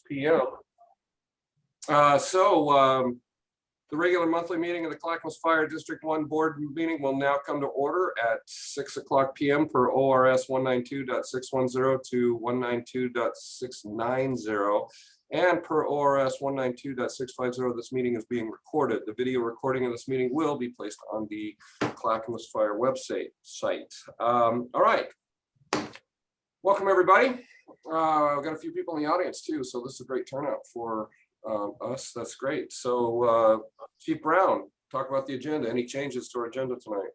p.m. The regular monthly meeting of the Clackamas Fire District 1 Board meeting will now come to order at 6:00 p.m. per ORS 192.610 to 192.690 and per ORS 192.650. This meeting is being recorded. The video recording of this meeting will be placed on the Clackamas Fire website. All right. Welcome, everybody. I've got a few people in the audience too, so this is a great turnout for us. That's great. So Chief Brown, talk about the agenda. Any changes to our agenda tonight?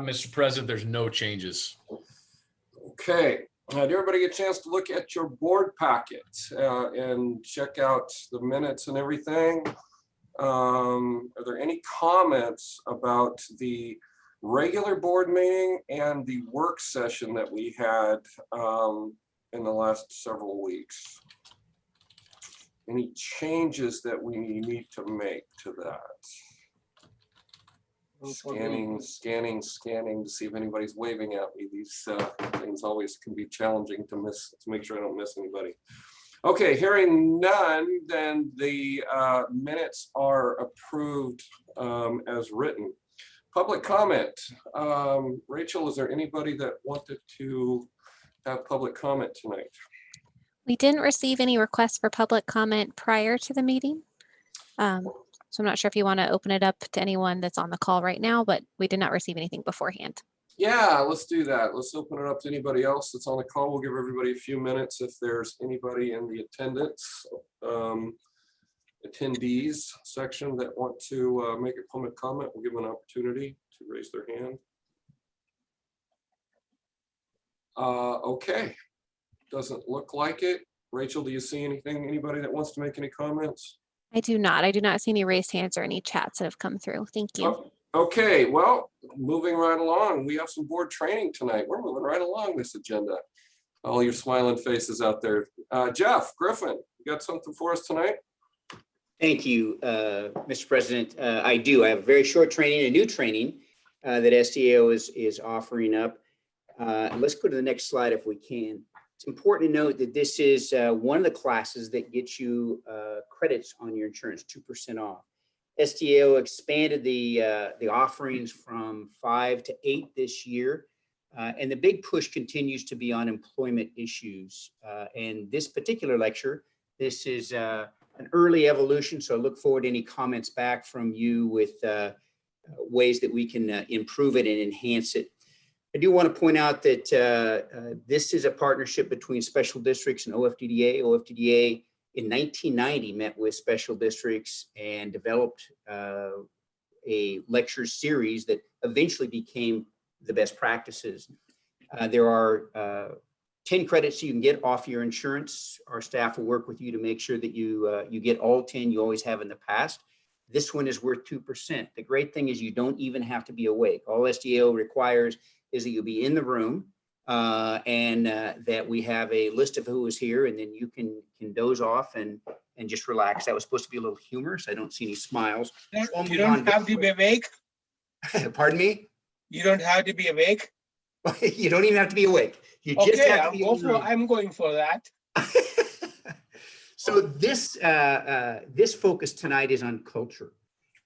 Mr. President, there's no changes. Okay. Did everybody get a chance to look at your board packet and check out the minutes and everything? Are there any comments about the regular board meeting and the work session that we had in the last several weeks? Any changes that we need to make to that? Scanning to see if anybody's waving at me. These things always can be challenging to miss, to make sure I don't miss anybody. Okay, hearing none, then the minutes are approved as written. Public comment. Rachel, is there anybody that wanted to have public comment tonight? We didn't receive any requests for public comment prior to the meeting. So I'm not sure if you want to open it up to anyone that's on the call right now, but we did not receive anything beforehand. Yeah, let's do that. Let's open it up to anybody else that's on the call. We'll give everybody a few minutes if there's anybody in the attendance, attendees section that want to make a public comment. We'll give them an opportunity to raise their hand. Okay, doesn't look like it. Rachel, do you see anything, anybody that wants to make any comments? I do not. I do not see any raised hands or any chats that have come through. Thank you. Oh, okay, well, moving right along. We have some board training tonight. We're moving right along this agenda. All your smiling faces out there. Jeff Griffin, you got something for us tonight? Thank you, Mr. President. I do. I have a very short training, a new training that SDAO is offering up. Let's go to the next slide if we can. It's important to note that this is one of the classes that gets you credits on your insurance, 2% off. SDAO expanded the offerings from 5 to 8 this year. And the big push continues to be on employment issues. And this particular lecture, this is an early evolution. So I look forward to any comments back from you with ways that we can improve it and enhance it. I do want to point out that this is a partnership between special districts and OFDDA. OFDDA in 1990 met with special districts and developed a lecture series that eventually became the best practices. There are 10 credits you can get off your insurance. Our staff will work with you to make sure that you get all 10 you always have in the past. This one is worth 2%. The great thing is you don't even have to be awake. All SDAO requires is that you'll be in the room and that we have a list of who is here, and then you can doze off and just relax. That was supposed to be a little humorous. I don't see any smiles. You don't have to be awake. Pardon me? You don't have to be awake. You don't even have to be awake. You just have to be I'm going for that. So this this focus tonight is on culture.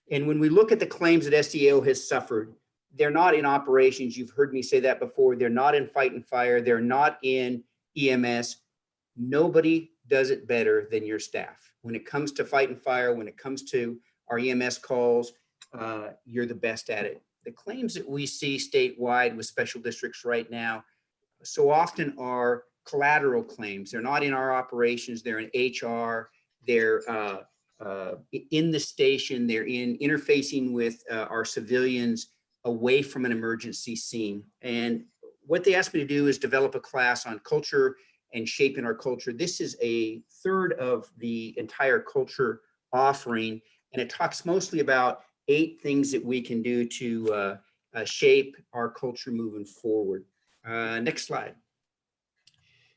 And when we look at the claims that SDAO has suffered, they're not in operations. You've heard me say that before. They're not in fight and fire. They're not in EMS. Nobody does it better than your staff. When it comes to fight and fire, when it comes to our EMS calls, you're the best at it. The claims that we see statewide with special districts right now so often are collateral claims. They're not in our operations. They're in HR. They're in the station. They're in interfacing with our civilians away from an emergency scene. And what they asked me to do is develop a class on culture and shaping our culture. This is a third of the entire culture offering, and it talks mostly about 8 things that we can do to shape our culture moving forward. Next slide.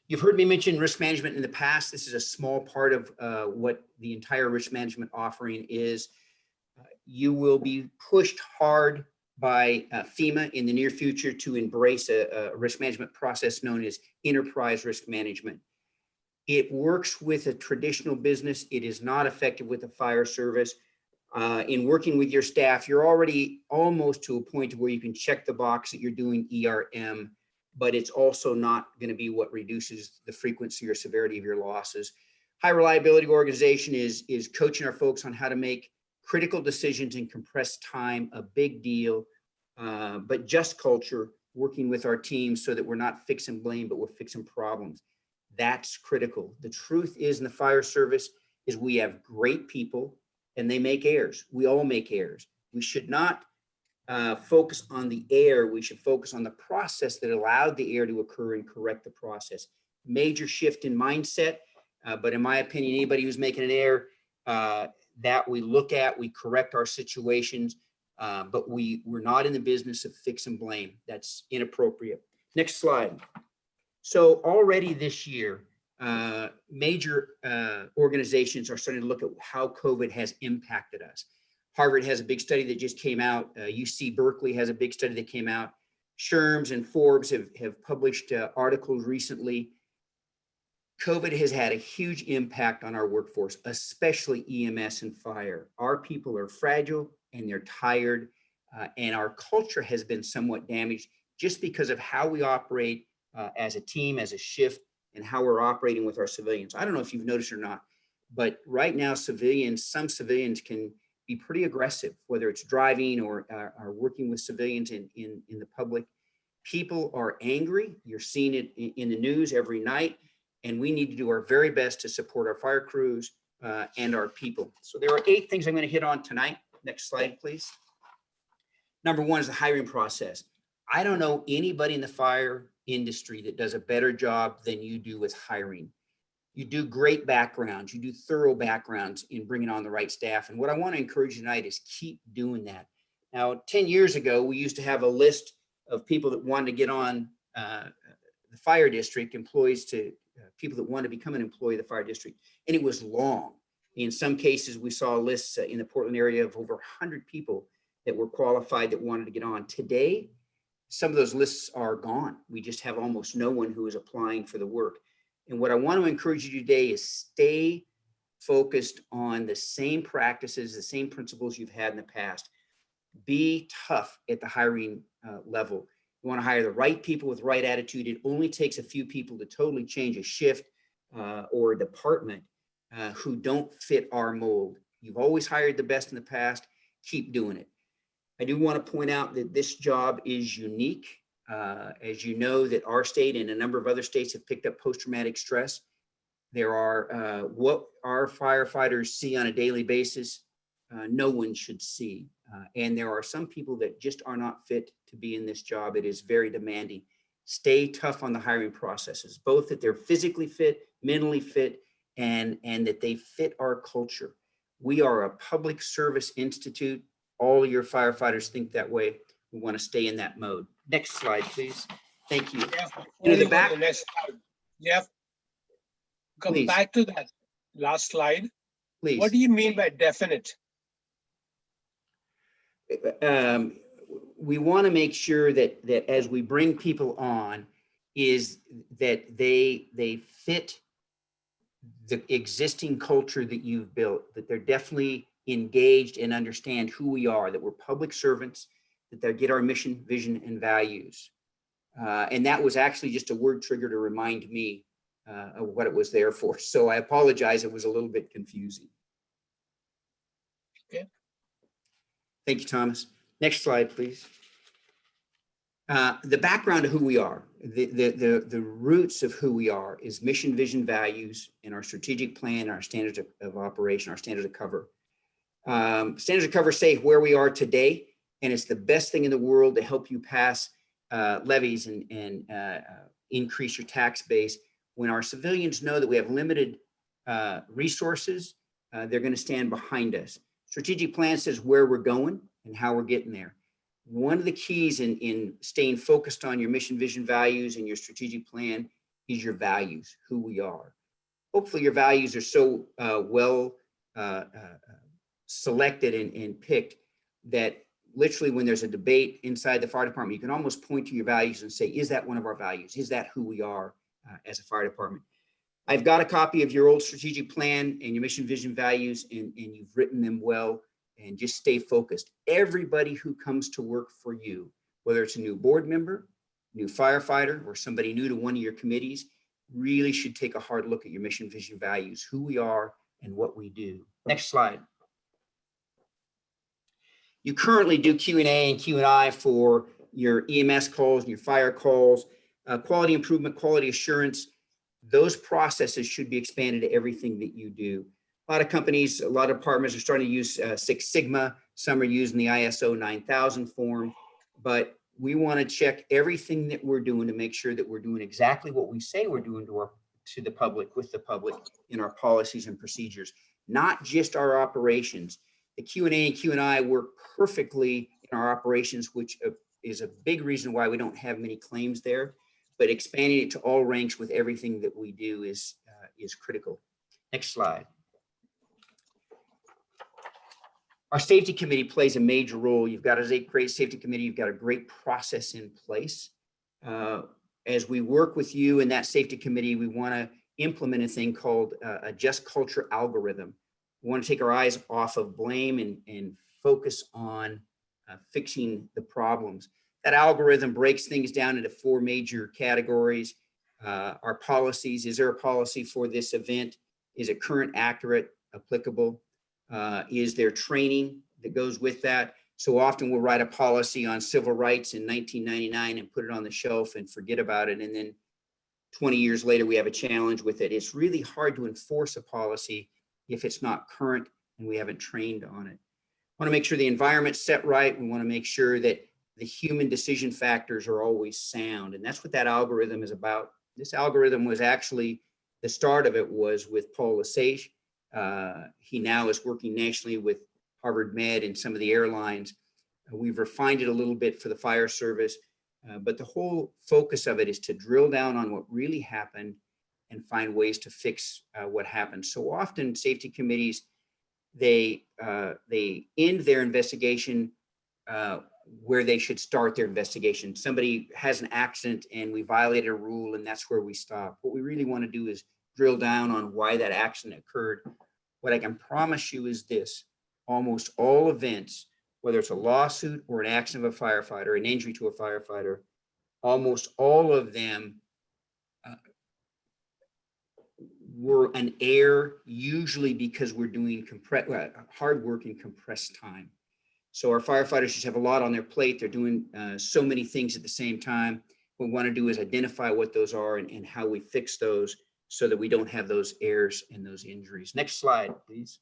You've heard me mention risk management in the past. This is a small part of what the entire risk management offering is. You will be pushed hard by FEMA in the near future to embrace a risk management process known as enterprise risk management. It works with a traditional business. It is not effective with the fire service. In working with your staff, you're already almost to a point where you can check the box that you're doing ERM, but it's also not going to be what reduces the frequency or severity of your losses. High reliability organization is coaching our folks on how to make critical decisions in compressed time, a big deal, but just culture, working with our teams so that we're not fix and blame, but we're fixing problems. That's critical. The truth is in the fire service is we have great people and they make errors. We all make errors. We should not focus on the error. We should focus on the process that allowed the error to occur and correct the process. Major shift in mindset, but in my opinion, anybody who's making an error that we look at, we correct our situations, but we're not in the business of fix and blame. That's inappropriate. Next slide. So already this year, major organizations are starting to look at how COVID has impacted us. Harvard has a big study that just came out. UC Berkeley has a big study that came out. Sherms and Forbes have published articles recently. COVID has had a huge impact on our workforce, especially EMS and fire. Our people are fragile and they're tired, and our culture has been somewhat damaged just because of how we operate as a team, as a shift, and how we're operating with our civilians. I don't know if you've noticed or not, but right now some civilians can be pretty aggressive, whether it's driving or working with civilians in the public. People are angry. You're seeing it in the news every night, and we need to do our very best to support our fire crews and our people. So there are 8 things I'm going to hit on tonight. Next slide, please. Number 1 is the hiring process. I don't know anybody in the fire industry that does a better job than you do with hiring. You do great backgrounds. You do thorough backgrounds in bringing on the right staff. And what I want to encourage you tonight is keep doing that. Now, 10 years ago, we used to have a list of people that wanted to get on the fire district, employees to people that wanted to become an employee of the fire district. And it was long. In some cases, we saw lists in the Portland area of over 100 people that were qualified that wanted to get on. Today, some of those lists are gone. We just have almost no one who is applying for the work. And what I want to encourage you today is stay focused on the same practices, the same principles you've had in the past. Be tough at the hiring level. You want to hire the right people with the right attitude. It only takes a few people to totally change a shift or a department who don't fit our mold. You've always hired the best in the past. Keep doing it. I do want to point out that this job is unique. As you know, that our state and a number of other states have picked up post-traumatic stress. There are what our firefighters see on a daily basis, no one should see. And there are some people that just are not fit to be in this job. It is very demanding. Stay tough on the hiring processes, both that they're physically fit, mentally fit, and that they fit our culture. We are a public service institute. All your firefighters think that way. We want to stay in that mode. Next slide, please. Thank you. Jeff, You know, the before you go to back- the next slide, Jeff, come Please. back to that last slide. Please. What do you mean by definite? We want to make sure that as we bring people on, is that they fit the existing culture that you've built, that they're definitely engaged and understand who we are, that we're public servants, that they get our mission, vision, and values. And that was actually just a word trigger to remind me of what it was there for. So I apologize, it was a little bit confusing. Okay. Thank you, Thomas. Next slide, please. The background of who we are, the roots of who we are is mission, vision, values, and our strategic plan, our standards of operation, our standards of cover. Standards of cover say where we are today, and it's the best thing in the world to help you pass levies and increase your tax base. When our civilians know that we have limited resources, they're going to stand behind us. Strategic plan says where we're going and how we're getting there. One of the keys in staying focused on your mission, vision, values, and your strategic plan is your values, who we are. Hopefully your values are so well selected and picked that literally when there's a debate inside the fire department, you can almost point to your values and say, is that one of our values? Is that who we are as a fire department? I've got a copy of your old strategic plan and your mission, vision, values, and you've written them well, and just stay focused. Everybody who comes to work for you, whether it's a new board member, new firefighter, or somebody new to one of your committees, really should take a hard look at your mission, vision, values, who we are and what we do. Next slide. You currently do Q&A and Q&I for your EMS calls and your fire calls, quality improvement, quality assurance. Those processes should be expanded to everything that you do. A lot of companies, a lot of departments are starting to use Six Sigma. Some are using the ISO 9000 form, but we want to check everything that we're doing to make sure that we're doing exactly what we say we're doing to the public, with the public, in our policies and procedures, not just our operations. The Q&A and Q&I work perfectly in our operations, which is a big reason why we don't have many claims there, but expanding it to all ranks with everything that we do is critical. Next slide. Our safety committee plays a major role. You've got a great safety committee. You've got a great process in place. As we work with you in that safety committee, we want to implement a thing called a just culture algorithm. We want to take our eyes off of blame and focus on fixing the problems. That algorithm breaks things down into 4 major categories. Our policies: is there a policy for this event? Is it current, accurate, applicable? Is there training that goes with that? So often we'll write a policy on civil rights in 1999 and put it on the shelf and forget about it. And then 20 years later, we have a challenge with it. It's really hard to enforce a policy if it's not current and we haven't trained on it. We want to make sure the environment's set right. We want to make sure that the human decision factors are always sound. And that's what that algorithm is about. This algorithm was actually, the start of it was with Paul Lesage. He now is working nationally with Harvard Med and some of the airlines. We've refined it a little bit for the fire service, but the whole focus of it is to drill down on what really happened and find ways to fix what happened. So often safety committees, they end their investigation where they should start their investigation. Somebody has an accident and we violated a rule, and that's where we stop. What we really want to do is drill down on why that accident occurred. What I can promise you is this: almost all events, whether it's a lawsuit or an accident of a firefighter, an injury to a firefighter, almost all of them were an error, usually because we're doing hard work in compressed time. So our firefighters just have a lot on their plate. They're doing so many things at the same time. What we want to do is identify what those are and how we fix those so that we don't have those errors and those injuries. Next slide, please.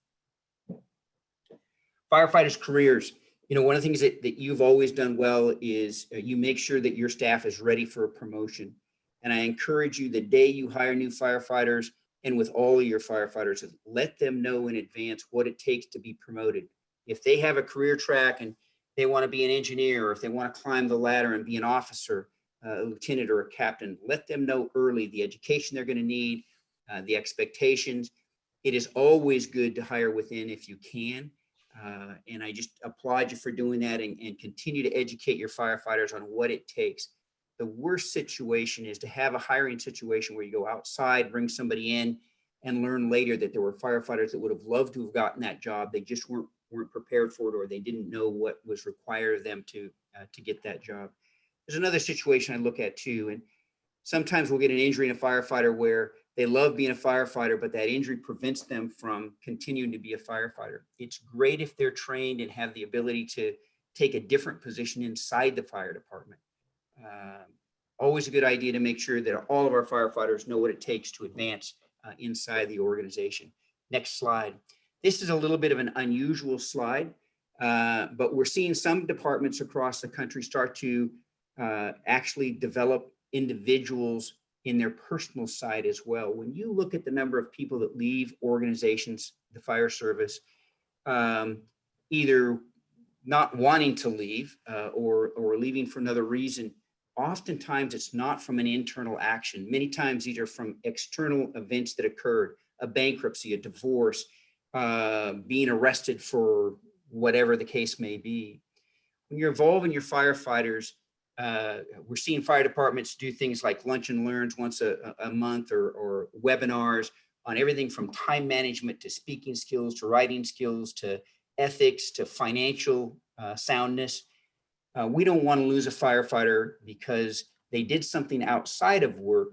Firefighters' careers. You know, one of the things that you've always done well is you make sure that your staff is ready for a promotion. And I encourage you, the day you hire new firefighters, and with all of your firefighters, let them know in advance what it takes to be promoted. If they have a career track and they want to be an engineer, or if they want to climb the ladder and be an officer, a lieutenant or a captain, let them know early the education they're going to need, the expectations. It is always good to hire within if you can. And I just applaud you for doing that, and continue to educate your firefighters on what it takes. The worst situation is to have a hiring situation where you go outside, bring somebody in, and learn later that there were firefighters that would have loved to have gotten that job. They just weren't prepared for it, or they didn't know what was required of them to get that job. There's another situation I look at too, and sometimes we'll get an injury in a firefighter where they love being a firefighter, but that injury prevents them from continuing to be a firefighter. It's great if they're trained and have the ability to take a different position inside the fire department. Always a good idea to make sure that all of our firefighters know what it takes to advance inside the organization. Next slide. This is a little bit of an unusual slide, but we're seeing some departments across the country start to actually develop individuals in their personal side as well. When you look at the number of people that leave organizations, the fire service, either not wanting to leave or leaving for another reason, oftentimes it's not from an internal action. Many times these are from external events that occurred: a bankruptcy, a divorce, being arrested for whatever the case may be. When you're involving your firefighters, we're seeing fire departments do things like lunch and learns once a month, or webinars on everything from time management to speaking skills to writing skills to ethics to financial soundness. We don't want to lose a firefighter because they did something outside of work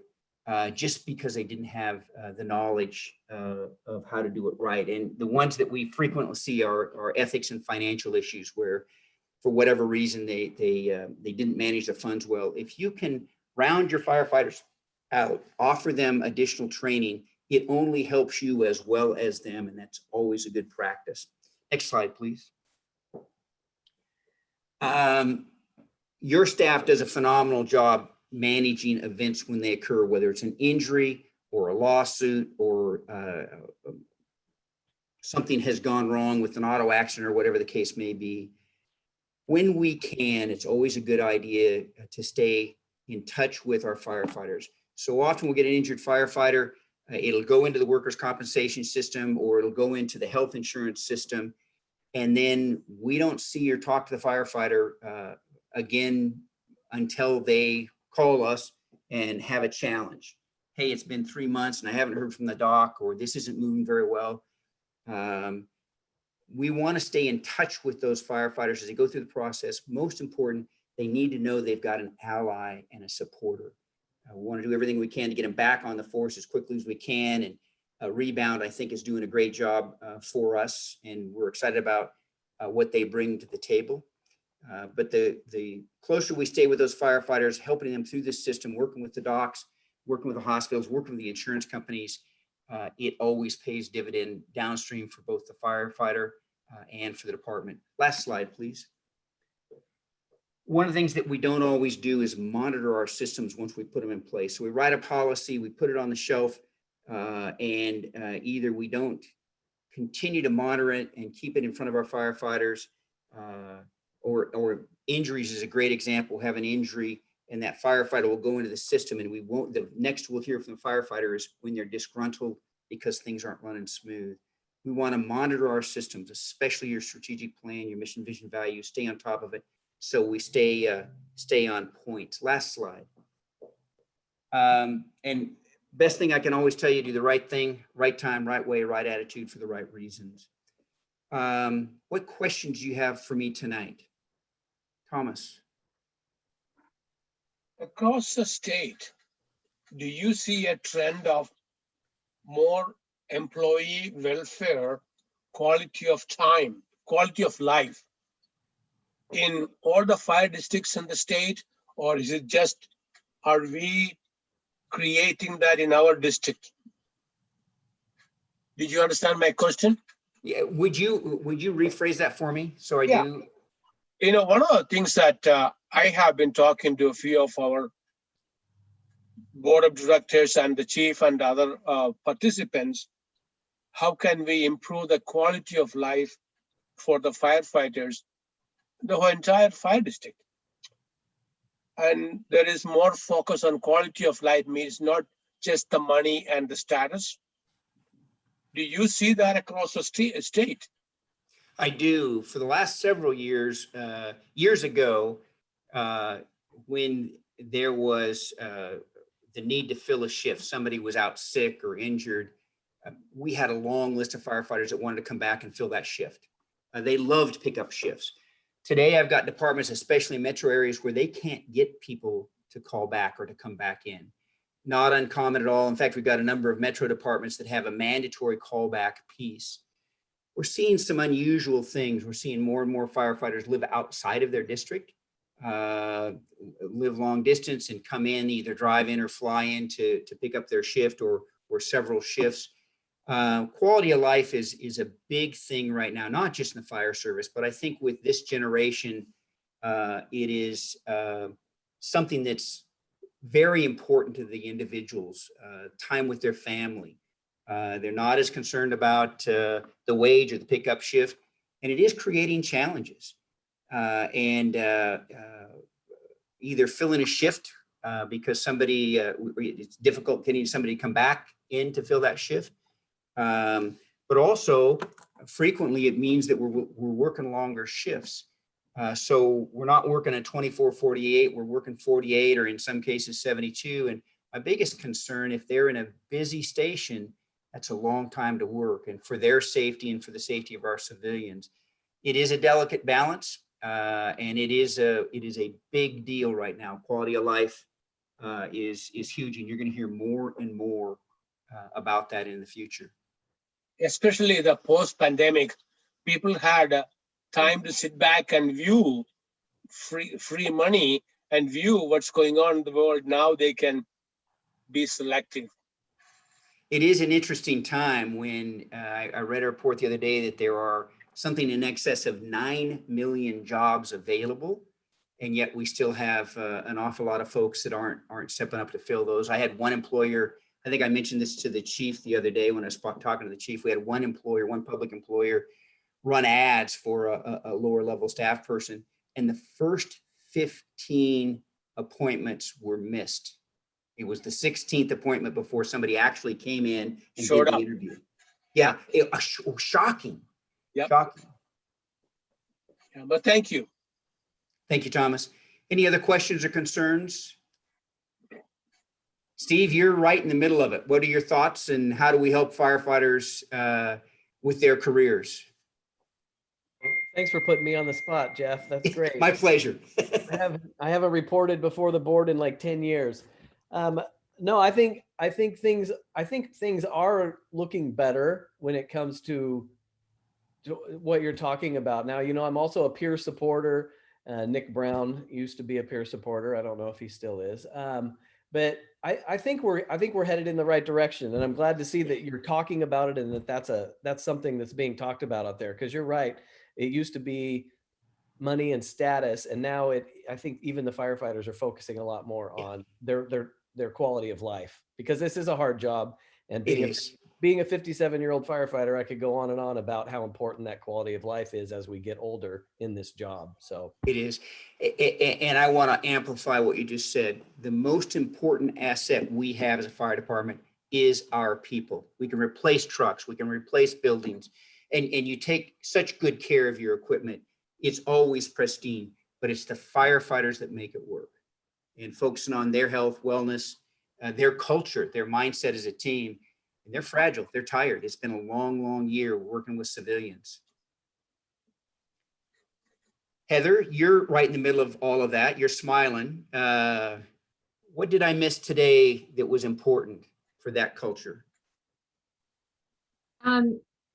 just because they didn't have the knowledge of how to do it right. And the ones that we frequently see are ethics and financial issues where, for whatever reason, they didn't manage the funds well. If you can round your firefighters out, offer them additional training, it only helps you as well as them, and that's always a good practice. Next slide, please. Your staff does a phenomenal job managing events when they occur, whether it's an injury or a lawsuit or something has gone wrong with an auto accident or whatever the case may be. When we can, it's always a good idea to stay in touch with our firefighters. So often we'll get an injured firefighter, it'll go into the workers' compensation system, or it'll go into the health insurance system. And then we don't see or talk to the firefighter again until they call us and have a challenge. Hey, it's been 3 months and I haven't heard from the doc, or this isn't moving very well. We want to stay in touch with those firefighters as they go through the process. Most important, they need to know they've got an ally and a supporter. We want to do everything we can to get them back on the force as quickly as we can. And Rebound, I think, is doing a great job for us, and we're excited about what they bring to the table. But the closer we stay with those firefighters, helping them through this system, working with the docs, working with the hospitals, working with the insurance companies, it always pays dividend downstream for both the firefighter and for the department. Last slide, please. One of the things that we don't always do is monitor our systems once we put them in place. So we write a policy, we put it on the shelf, and either we don't continue to monitor it and keep it in front of our firefighters, or injuries is a great example. We'll have an injury and that firefighter will go into the system, and we won't, the next we'll hear from the firefighter is when they're disgruntled because things aren't running smooth. We want to monitor our systems, especially your strategic plan, your mission, vision, values, stay on top of it, so we stay on point. Last slide. And best thing I can always tell you, do the right thing, right time, right way, right attitude for the right reasons. What questions do you have for me tonight? Thomas. Across the state, do you see a trend of more employee welfare, quality of time, quality of life in all the fire districts in the state? Or is it just, are we creating that in our district? Did you understand my question? Yeah, would you rephrase that for me? So I Yeah. do. You know, one of the things that I have been talking to a few of our board of directors and the chief and other participants, how can we improve the quality of life for the firefighters, the whole entire fire district? And there is more focus on quality of life, means not just the money and the status. Do you see that across the state? I do. For the last several years, years ago, when there was the need to fill a shift, somebody was out sick or injured, we had a long list of firefighters that wanted to come back and fill that shift. They loved pickup shifts. Today, I've got departments, especially in metro areas, where they can't get people to call back or to come back in. Not uncommon at all. In fact, we've got a number of metro departments that have a mandatory callback piece. We're seeing some unusual things. We're seeing more and more firefighters live outside of their district, live long distance and come in, either drive in or fly in to pick up their shift or several shifts. Quality of life is a big thing right now, not just in the fire service, but I think with this generation, it is something that's very important to the individuals, time with their family. They're not as concerned about the wage or the pickup shift, and it is creating challenges. Either filling a shift because somebody, it's difficult getting somebody to come back in to fill that shift. But also frequently it means that we're working longer shifts. So we're not working at 24/48, we're working 48 or in some cases 72. And my biggest concern, if they're in a busy station, that's a long time to work. And for their safety and for the safety of our civilians, it is a delicate balance. And it is a big deal right now. Quality of life is huge, and you're going to hear more and more about that in the future. Especially the post-pandemic, people had time to sit back and view free money and view what's going on in the world. Now they can be selective. It is an interesting time when I read a report the other day that there are something in excess of 9 million jobs available, and yet we still have an awful lot of folks that aren't stepping up to fill those. I had one employer, I think I mentioned this to the chief the other day when I was talking to the chief. We had one employer, one public employer, run ads for a lower level staff person, and the first 15 appointments were missed. It was the 16th appointment before somebody actually came in and Showed did the up. interview. Yeah, shocking. Yep. Shocking. Yeah, but thank you. Thank you, Thomas. Any other questions or concerns? Steve, you're right in the middle of it. What are your thoughts, and how do we help firefighters with their careers? Thanks for putting me on the spot, Jeff. That's great. My pleasure. I haven't reported before the board in like 10 years. No, I think things are looking better when it comes to what you're talking about. Now, you know, I'm also a peer supporter. Nick Brown used to be a peer supporter. I don't know if he still is. But I think we're headed in the right direction, and I'm glad to see that you're talking about it and that's something that's being talked about out there. Because you're right, it used to be money and status, and now I think even the firefighters are focusing a lot more on their quality of life, because this is a hard job. And being a 57-year-old firefighter, I could go on and on about how important that quality of life is as we get older in this job. So it is. And I want to amplify what you just said. The most important asset we have as a fire department is our people. We can replace trucks, we can replace buildings, and you take such good care of your equipment. It's always pristine, but it's the firefighters that make it work. And focusing on their health, wellness, their culture, their mindset as a team. And they're fragile, they're tired. It's been a long, long year working with civilians. Heather, you're right in the middle of all of that. You're smiling. What did I miss today that was important for that culture?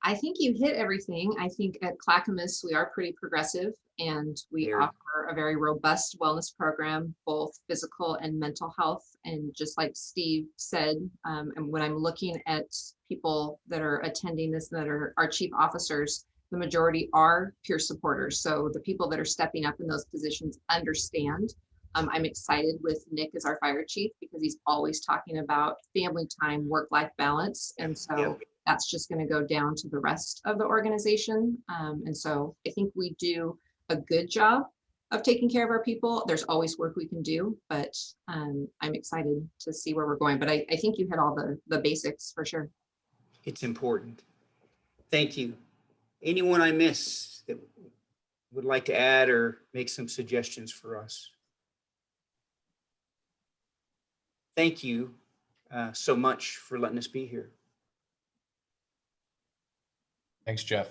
I think you hit everything. I think at Clackamas, we are pretty progressive, and we offer a very robust wellness program, both physical and mental health. And just like Steve said, and when I'm looking at people that are attending this, that are our chief officers, the majority are peer supporters. So the people that are stepping up in those positions understand. I'm excited with Nick as our fire chief, because he's always talking about family time, work-life balance. And so that's just going to go down to the rest of the organization. And so I think we do a good job of taking care of our people. There's always work we can do, but I'm excited to see where we're going. But I think you hit all the basics for sure. It's important. Thank you. Anyone I miss that would like to add or make some suggestions for us? Thank you so much for letting us be here. Thanks, Jeff.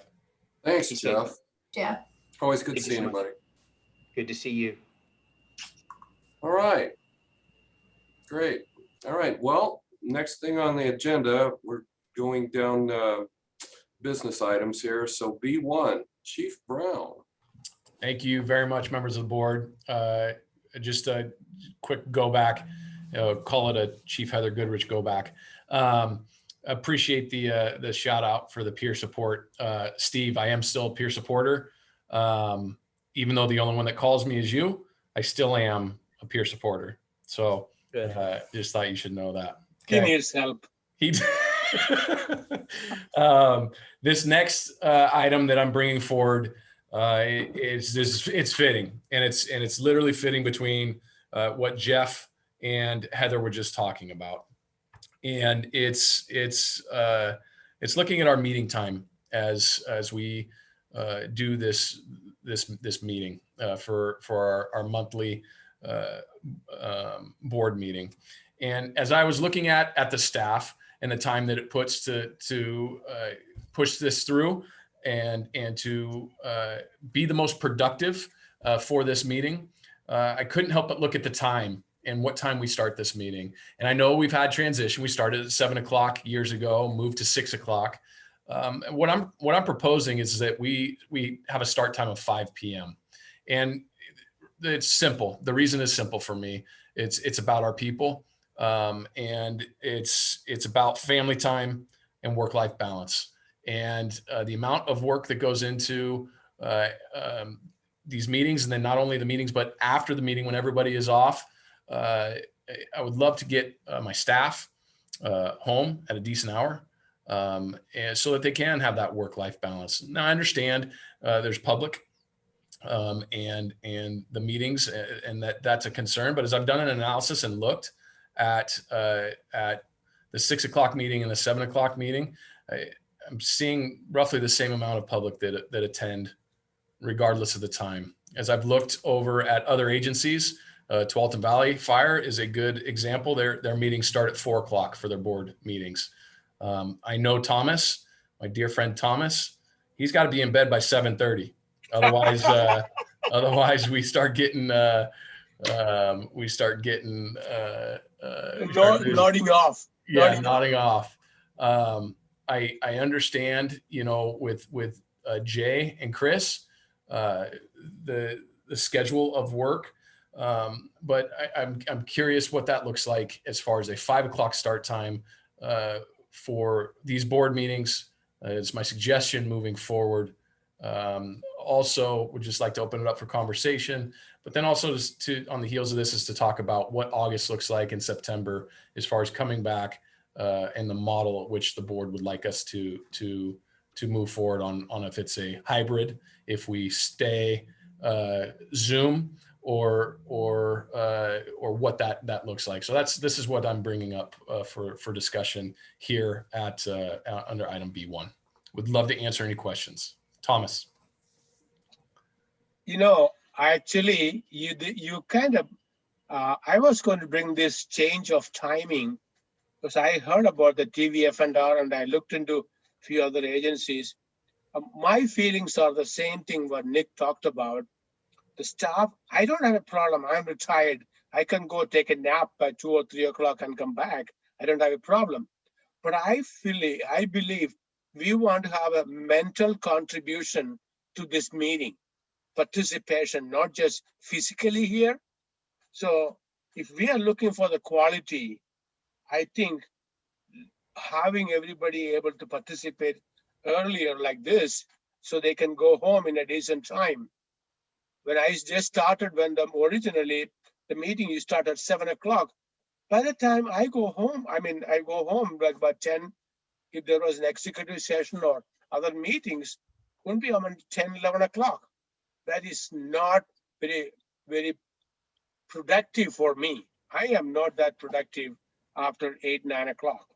Thanks, Thank you. Jeff. Yeah. Always good Thank you seeing so much. everybody. Good to see you. All right. Great. All right. Well, next thing on the agenda, we're going down business items here. So B1, Chief Brown. Thank you very much, members of the board. Just a quick go back, call it a Chief Heather Goodrich go back. Appreciate the shout out for the peer support. Steve, I am still a peer supporter. Even though the only one that calls me is you, I still am a peer supporter. So just thought you should know that. He needs help. This next item that I'm bringing forward it's fitting, and it's literally fitting between what Jeff and Heather were just talking about, and it's looking at our meeting time as we do this this meeting for our monthly board meeting. And as I was looking at the staff and the time that it puts to push this through and to be the most productive for this meeting, I couldn't help but look at the time and what time we start this meeting. And I know we've had transition. We started at 7 o'clock years ago, moved to 6 o'clock. What I'm proposing is that we have a start time of 5 p.m. And it's simple. The reason is simple for me. It's about our people, and it's about family time and work-life balance. And the amount of work that goes into these meetings, and then not only the meetings, but after the meeting when everybody is off, I would love to get my staff home at a decent hour, and so that they can have that work-life balance. Now, I understand there's public and the meetings, and that's a concern. But as I've done an analysis and looked at the 6 o'clock meeting and the 7 o'clock meeting, I'm seeing roughly the same amount of public that attend, regardless of the time. As I've looked over at other agencies, Tualatin Valley Fire is a good example. Their meetings start at 4 o'clock for their board meetings. I know Thomas, my dear friend Thomas, he's got to be in bed by 7:30. Otherwise we start getting Nodding off. Yeah, nodding off. I understand, with Jay and Chris, the schedule of work. But I'm curious what that looks like as far as a 5 o'clock start time for these board meetings. It's my suggestion moving forward. Also would just like to open it up for conversation, but then also just on the heels of this is to talk about what August looks like in September as far as coming back and the model at which the board would like us to move forward on if it's a hybrid, if we stay Zoom or what that looks like. So this is what I'm bringing up for discussion here at under item B1. Would love to answer any questions. Thomas. Actually, you kind of, I was going to bring this change of timing because I heard about the TVF&R and I looked into a few other agencies. My feelings are the same thing what Nick talked about. The staff, I don't have a problem. I'm retired. I can go take a nap by 2 or 3 o'clock and come back. I don't have a problem. But I believe we want to have a mental contribution to this meeting, participation, not just physically here. So if we are looking for the quality, I think having everybody able to participate earlier like this, so they can go home in a decent time. When I just started, originally the meeting you start at 7 o'clock. By the time I go home, I go home like by 10. If there was an executive session or other meetings, wouldn't be on 10, 11 o'clock. That is not very, very productive for me. I am not that productive after 8, 9 o'clock.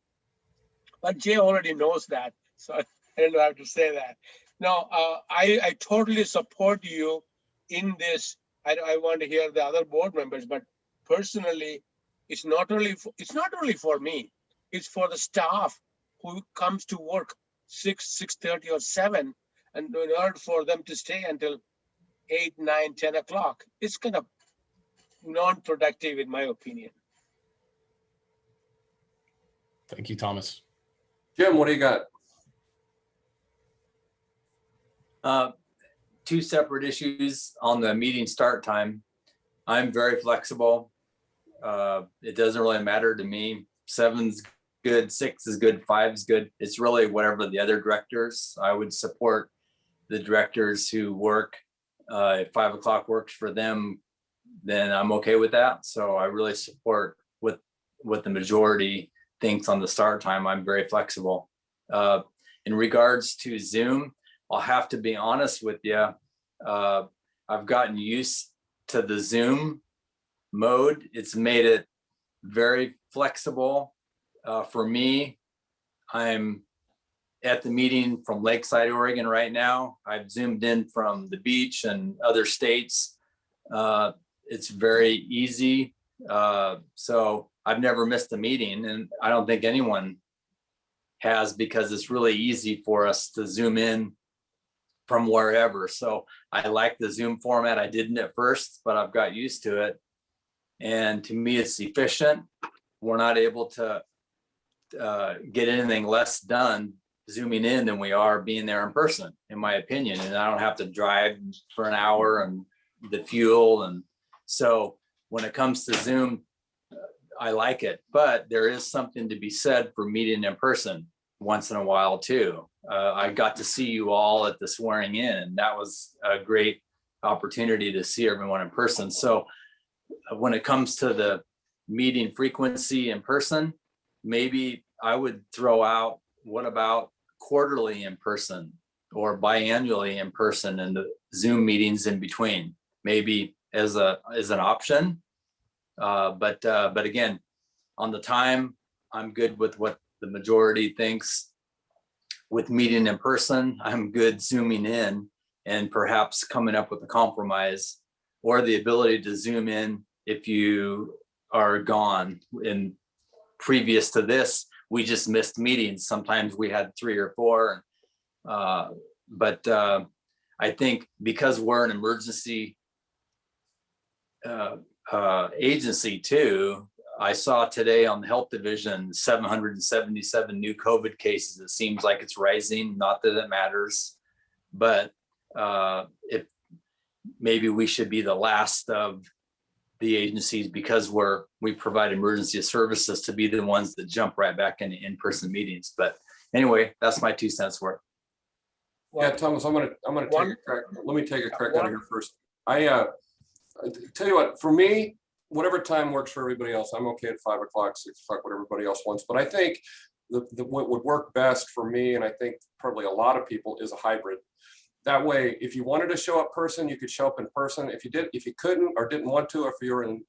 But Jay already knows that, so I don't have to say that. Now, I totally support you in this. I want to hear the other board members, but personally, it's not only for me. It's for the staff who comes to work 6:30 or 7, and in order for them to stay until 8, 9, 10 o'clock, it's kind of non-productive in my opinion. Thank you, Thomas. Jim, what do you got? Two separate issues on the meeting start time. I'm very flexible. It doesn't really matter to me. 7's good, 6 is good, 5's good. It's really whatever the other directors. I would support the directors who work. If 5 o'clock works for them, then I'm okay with that. So I really support what the majority thinks on the start time. I'm very flexible. In regards to Zoom, I'll have to be honest with you. I've gotten used to the Zoom mode. It's made it very flexible for me. I'm at the meeting from Lakeside, Oregon right now. I've zoomed in from the beach and other states. It's very easy. So I've never missed a meeting, and I don't think anyone has, because it's really easy for us to zoom in from wherever. So I like the Zoom format. I didn't at first, but I've got used to it. And to me, it's efficient. We're not able to get anything less done zooming in than we are being there in person, in my opinion. And I don't have to drive for an hour and the fuel. And so when it comes to Zoom, I like it, but there is something to be said for meeting in person once in a while too. I got to see you all at the swearing in, and that was a great opportunity to see everyone in person. So when it comes to the meeting frequency in person, maybe I would throw out, what about quarterly in person or biannually in person, and the Zoom meetings in between, maybe as an option. But again, on the time, I'm good with what the majority thinks. With meeting in person, I'm good zooming in and perhaps coming up with a compromise, or the ability to zoom in if you are gone. And previous to this, we just missed meetings. Sometimes we had 3 or 4. But I think because we're an emergency agency too, I saw today on the health division 777 new COVID cases. It seems like it's rising, not that it matters, but if maybe we should be the last of the agencies, because we provide emergency services, to be the ones that jump right back into in-person meetings. But anyway, that's my 2 cents worth. Yeah, Thomas, I'm gonna take a crack. Let me take a crack out of here first. I tell you what, for me, whatever time works for everybody else, I'm okay at 5 o'clock, 6 o'clock, what everybody else wants. But I think what would work best for me, and I think probably a lot of people, is a hybrid. That way, if you wanted to show up person, you could show up in person. If you couldn't or didn't want to, if you're in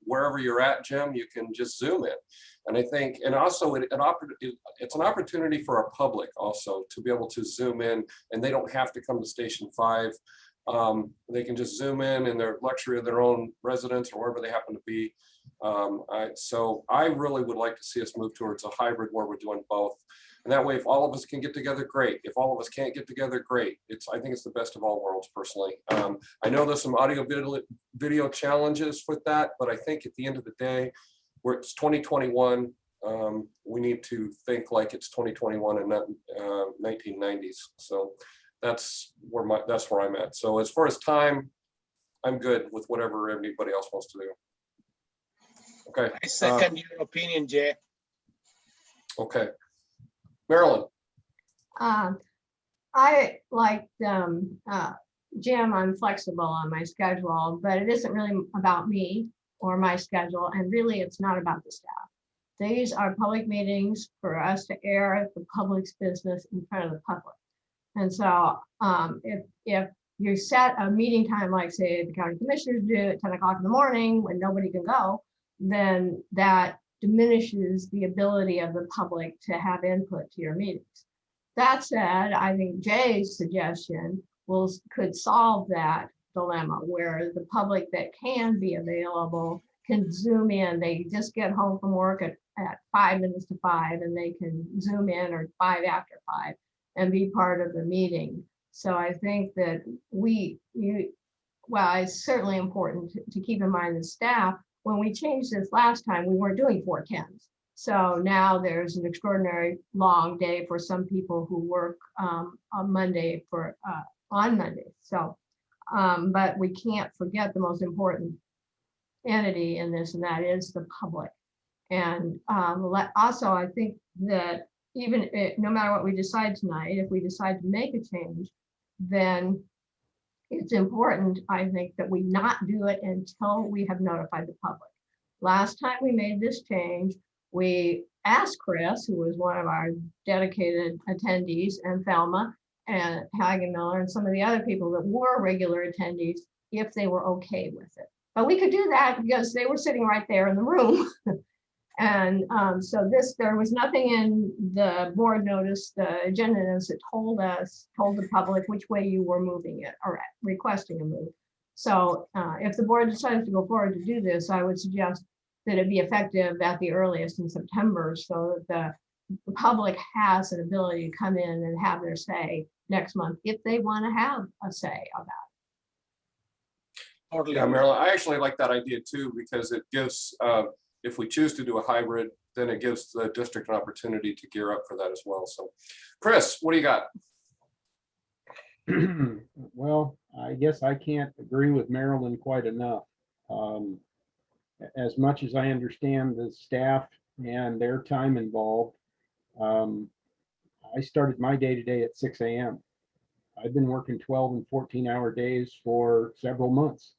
wherever you're at, Jim, you can just Zoom in. And I think, and also it's an opportunity for our public also to be able to Zoom in, and they don't have to come to Station 5. They can just Zoom in their luxury of their own residence or wherever they happen to be. So I really would like to see us move towards a hybrid where we're doing both. And that way, if all of us can get together, great. If all of us can't get together, great. I think it's the best of all worlds, personally. I know there's some audio video challenges with that, but I think at the end of the day, it's 2021. We need to think like it's 2021 and not 1990s. So that's where I'm at. So as far as time, I'm good with whatever anybody else wants to do. Okay. I second your opinion, Jay. Okay. Marilyn. I like Jim, I'm flexible on my schedule, but it isn't really about me or my schedule, and really it's not about the staff. These are public meetings for us to air the public's business in front of the public. And so if you set a meeting time, like say the county commissioners do at 10 o'clock in the morning when nobody can go, then that diminishes the ability of the public to have input to your meetings. That said, I think Jay's suggestion could solve that dilemma, where the public that can be available can Zoom in. They just get home from work at 5 minutes to 5, and they can Zoom in, or 5 after 5, and be part of the meeting. So I think that it's certainly important to keep in mind the staff. When we changed this last time, we weren't doing 410s. So now there's an extraordinary long day for some people who work on Monday on Monday. So, but we can't forget the most important entity in this, and that is the public. And also, I think that no matter what we decide tonight, if we decide to make a change, then it's important, I think, that we not do it until we have notified the public. Last time we made this change, we asked Chris, who was one of our dedicated attendees, and Thelma and Hagen Miller and some of the other people that were regular attendees, if they were okay with it. But we could do that because they were sitting right there in the room. And so there was nothing in the board notice, the agenda notice that told the public which way you were moving it or requesting a move. So if the board decides to go forward to do this, I would suggest that it be effective at the earliest in September, so that the public has an ability to come in and have their say next month if they want to have a say about it. Totally. Yeah, Marilyn, I actually like that idea too, because it gives, if we choose to do a hybrid, then it gives the district an opportunity to gear up for that as well. So, Chris, what do you got? Well, I guess I can't agree with Marilyn quite enough. As much as I understand the staff and their time involved, I started my day-to-day at 6 a.m. I've been working 12 and 14-hour days for several months.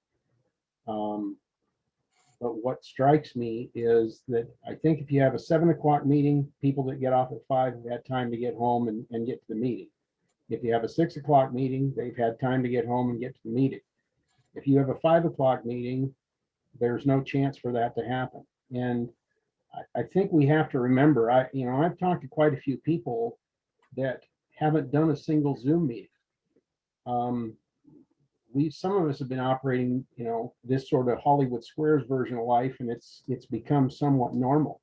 But what strikes me is that I think if you have a 7 o'clock meeting, people that get off at 5 have had time to get home and get to the meeting. If you have a 6 o'clock meeting, they've had time to get home and get to the meeting. If you have a 5 o'clock meeting, there's no chance for that to happen. And I think we have to remember, I've talked to quite a few people that haven't done a single Zoom meeting. Some of us have been operating, this sort of Hollywood Squares version of life, and it's become somewhat normal.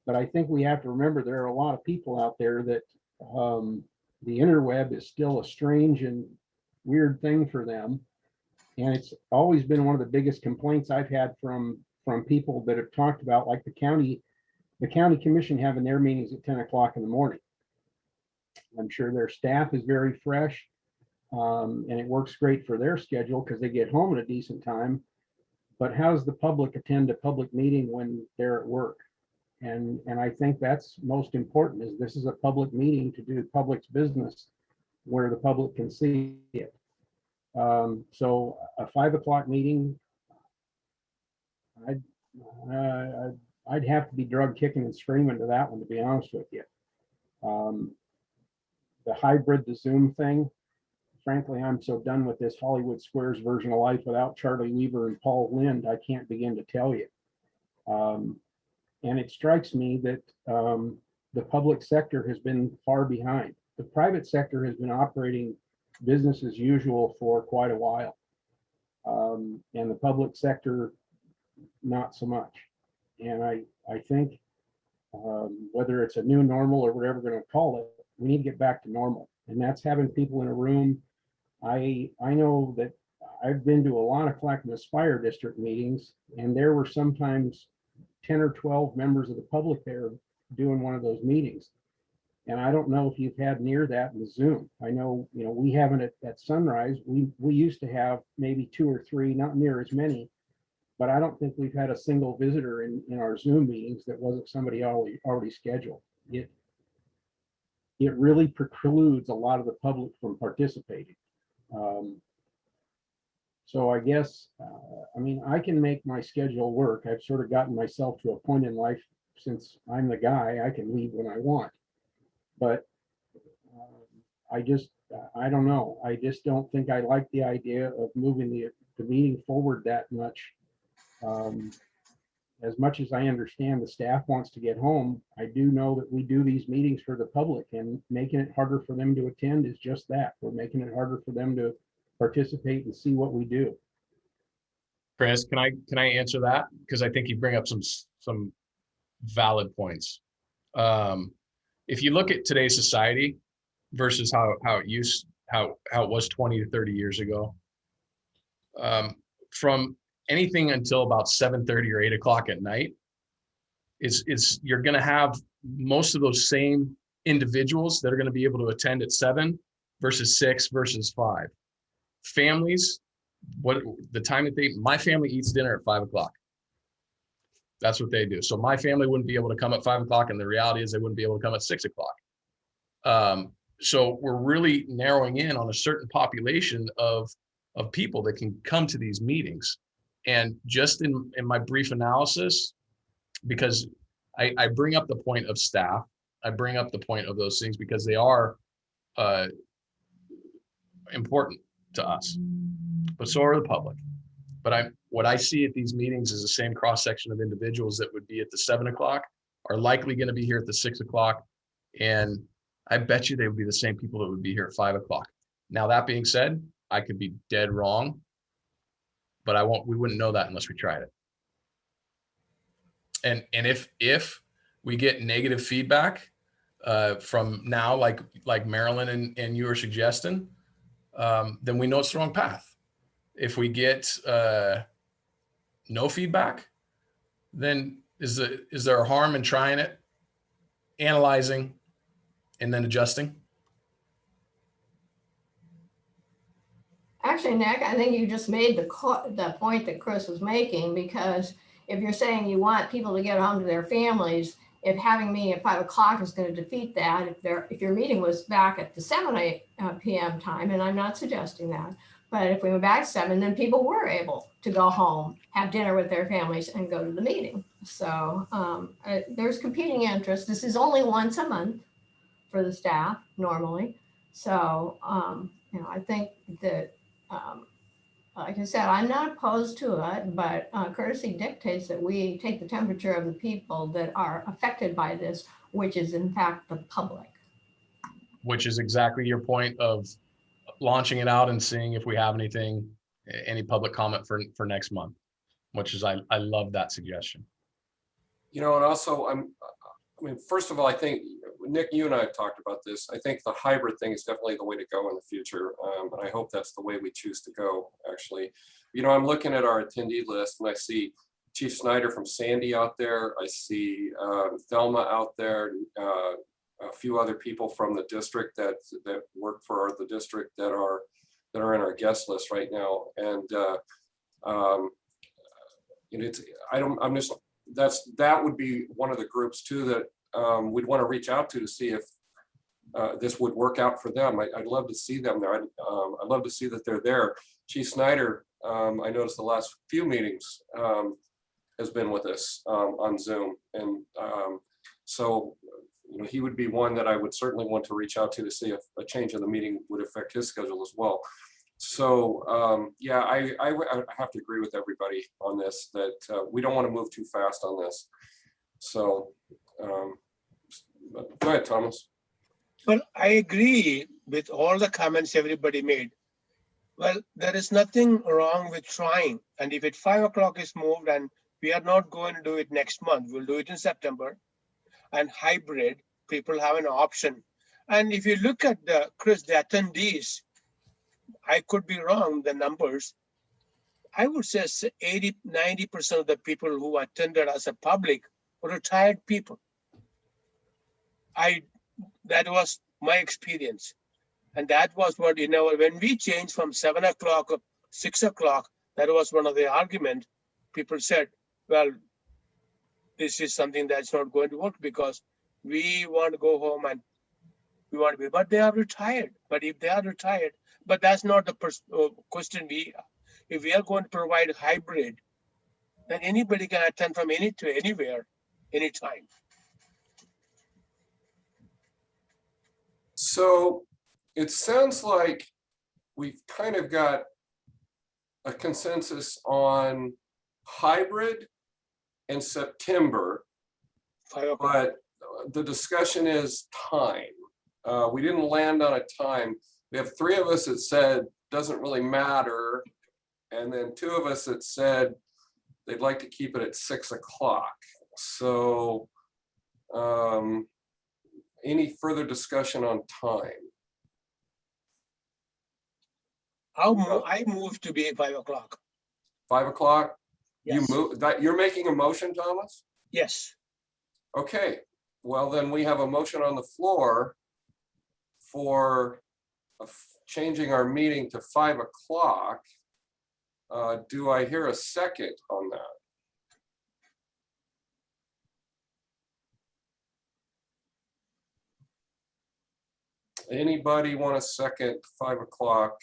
But I think we have to remember there are a lot of people out there that the interweb is still a strange and weird thing for them. And it's always been one of the biggest complaints I've had from people that have talked about, like the county commission having their meetings at 10 o'clock in the morning. I'm sure their staff is very fresh, and it works great for their schedule because they get home at a decent time. But how does the public attend a public meeting when they're at work? And I think that's most important, is this is a public meeting to do public's business where the public can see it. So a 5 o'clock meeting, I'd have to be drug kicking and screaming to that one, to be honest with you. The hybrid, the Zoom thing, frankly, I'm so done with this Hollywood Squares version of life without Charlie Weaver and Paul Lind, I can't begin to tell you. And it strikes me that the public sector has been far behind. The private sector has been operating business as usual for quite a while. And the public sector, not so much. And I think whether it's a new normal or whatever we're going to call it, we need to get back to normal. And that's having people in a room. I know that I've been to a lot of Clackamas Fire District meetings, and there were sometimes 10 or 12 members of the public there doing one of those meetings. And I don't know if you've had near that in the Zoom. I know, we haven't at Sunrise. We used to have maybe 2 or 3, not near as many, but I don't think we've had a single visitor in our Zoom meetings that wasn't somebody already scheduled. It really precludes a lot of the public from participating. So I guess, I can make my schedule work. I've sort of gotten myself to a point in life, since I'm the guy, I can leave when I want. But I don't know. I just don't think I like the idea of moving the meeting forward that much. As much as I understand the staff wants to get home, I do know that we do these meetings for the public, and making it harder for them to attend is just that. We're making it harder for them to participate and see what we do. Chris, can I answer that? Because I think you bring up some valid points. If you look at today's society versus how it was 20 to 30 years ago, from anything until about 7:30 or 8 o'clock at night, you're going to have most of those same individuals that are going to be able to attend at 7 versus 6 versus 5. Families, my family eats dinner at 5 o'clock. That's what they do. So my family wouldn't be able to come at 5 o'clock, and the reality is they wouldn't be able to come at 6 o'clock. So we're really narrowing in on a certain population of people that can come to these meetings. And just in my brief analysis, because I bring up the point of staff, I bring up the point of those things because they are important to us, but so are the public. what I see at these meetings is the same cross-section of individuals that would be at the 7 o'clock are likely going to be here at the 6 o'clock. And I bet you they would be the same people that would be here at 5 o'clock. Now, that being said, I could be dead wrong, but we wouldn't know that unless we tried it. And if we get negative feedback from now, like Marilyn and you are suggesting, then we know it's the wrong path. If we get no feedback, then is there a harm in trying it, analyzing, and then adjusting? Actually, Nick, I think you just made the point that Chris was making, because if you're saying you want people to get home to their families, if having me at 5 o'clock is going to defeat that, if your meeting was back at the 7 p.m. time, and I'm not suggesting that, but if we went back 7, then people were able to go home, have dinner with their families, and go to the meeting. So there's competing interests. This is only once a month for the staff normally. So, I think that, like I said, I'm not opposed to it, but courtesy dictates that we take the temperature of the people that are affected by this, which is in fact the public. Which is exactly your point of launching it out and seeing if we have any public comment for next month, which is, I love that suggestion. And also first of all, I think, Nick, you and I have talked about this. I think the hybrid thing is definitely the way to go in the future. And I hope that's the way we choose to go, actually. I'm looking at our attendee list and I see Chief Snyder from Sandy out there. I see Thelma out there, a few other people from the district that work for the district that are in our guest list right now. And that would be one of the groups too that we'd want to reach out to see if this would work out for them. I'd love to see them there. I'd love to see that they're there. Chief Snyder, I noticed the last few meetings has been with us on Zoom. And so he would be one that I would certainly want to reach out to see if a change in the meeting would affect his schedule as well. So yeah, I have to agree with everybody on this, that we don't want to move too fast on this. So go ahead, Thomas. Well, I agree with all the comments everybody made. Well, there is nothing wrong with trying. And if at 5 o'clock is moved and we are not going to do it next month, we'll do it in September. And hybrid, people have an option. And if you look at the attendees, I could be wrong, the numbers. I would say 80–90% of the people who attended as a public were retired people. That was my experience. And that was what, when we changed from 7 o'clock or 6 o'clock, that was one of the arguments. People said, well, this is something that's not going to work because we want to go home and we want to be, but they are retired. But if they are retired, but that's not the question if we are going to provide hybrid, then anybody can attend from anywhere, anytime. So it sounds like we've kind of got a consensus on hybrid in September, but the discussion is time. We didn't land on a time. We have 3 of us that said doesn't really matter, and then 2 of us that said they'd like to keep it at 6 o'clock. So any further discussion on time? I moved to be at 5 o'clock. 5 o'clock? Yes. You move that? You're making a motion, Thomas? Yes. Okay. Well, then we have a motion on the floor for changing our meeting to 5 o'clock. Do I hear a second on that? Anybody want a second 5 o'clock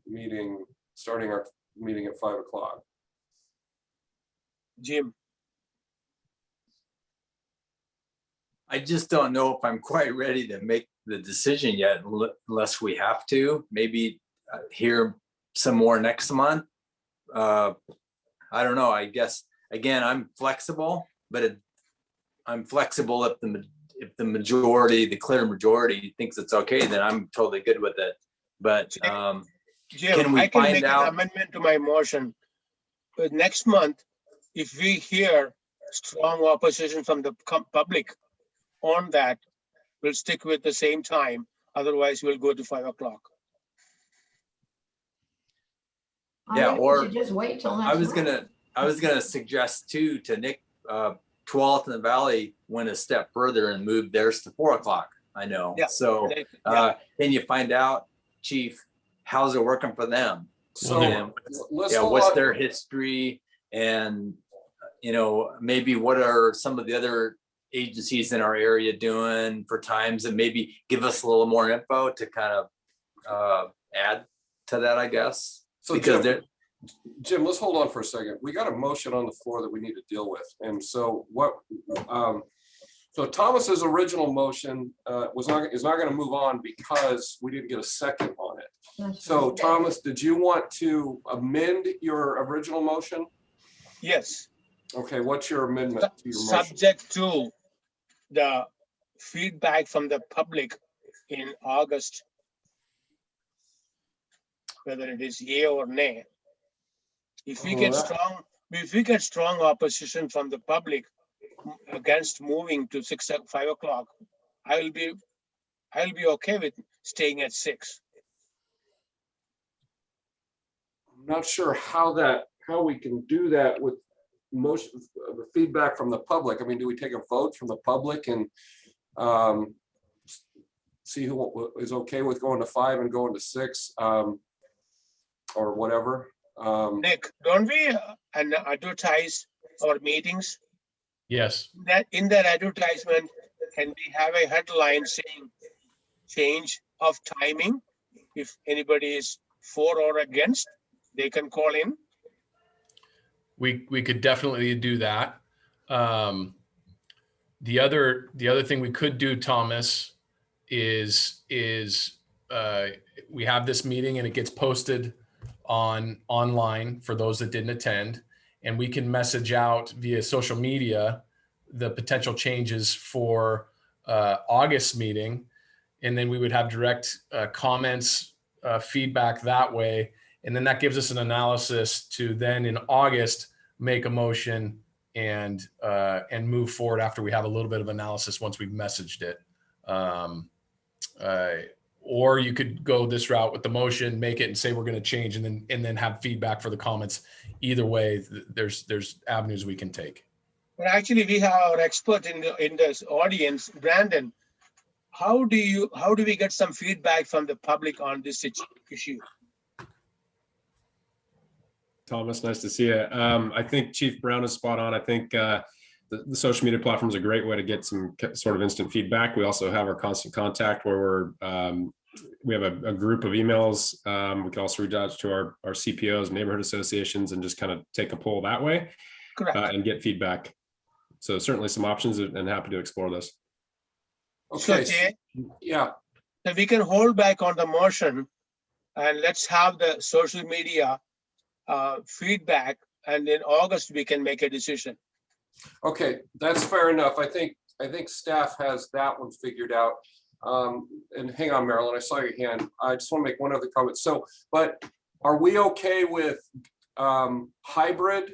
meeting, starting our meeting at 5 o'clock? Jim. I just don't know if I'm quite ready to make the decision yet, unless we have to. Maybe hear some more next month. I don't know, I guess, again, I'm flexible, but I'm flexible if the majority, the clear majority thinks it's okay, then I'm totally good with it. But can Jim, we I can find make out? an amendment to my motion. But next month, if we hear strong opposition from the public on that, we'll stick with the same time. Otherwise, we'll go to 5 o'clock. Yeah, think we or should just wait till I next was month. gonna suggest too, to Nick, 12th and the Valley went a step further and moved theirs to 4 o'clock. I know. Yeah. So can you find out, Chief, how's it working for them? So And let's yeah, hold what's on. their history, and maybe what are some of the other agencies in our area doing for times, and maybe give us a little more info to kind of add to that, I guess. So Because Jim, let's hold on for a second. We got a motion on the floor that we need to deal with. And so so Thomas's original motion is not going to move on because we didn't get a second on it. That's So right. Thomas, did you want to amend your original motion? Yes, Okay, what's your amendment to your motion? subject to the feedback from the public in August, whether it is yay or nay. If we get strong opposition from the public against moving to 5 o'clock, I'll be okay with staying at 6. I'm not sure how we can do that with most of the feedback from the public. I mean, do we take a vote from the public and see who is okay with going to 5 and going to 6 or whatever? Nick, don't we advertise our meetings? Yes. That in that advertisement, can we have a headline saying change of timing? If anybody is for or against, they can call in. We could definitely do that. The other thing we could do, Thomas, is we have this meeting and it gets posted online for those that didn't attend, and we can message out via social media the potential changes for August meeting, and then we would have direct comments, feedback that way, and then that gives us an analysis to then in August make a motion and move forward after we have a little bit of analysis once we've messaged it. Or you could go this route with the motion, make it and say we're going to change, and then have feedback for the comments. Either way, there's avenues we can take. But actually, we have our expert in this audience, Brandon. How do we get some feedback from the public on this issue? Thomas, nice to see you. I think Chief Brown is spot on. I think the social media platform is a great way to get some sort of instant feedback. We also have our constant contact where we have a group of emails. We can also reach out to our CPOs, neighborhood associations, and just kind of take a poll that way. Correct. And get feedback. So certainly some options, and happy to explore this. Okay. So Jay, Yeah. so we can hold back on the motion and let's have the social media feedback, and in August we can make a decision. Okay, that's fair enough. I think staff has that one figured out. And hang on, Marilyn, I saw your hand. I just want to make one other comment. So, but are we okay with hybrid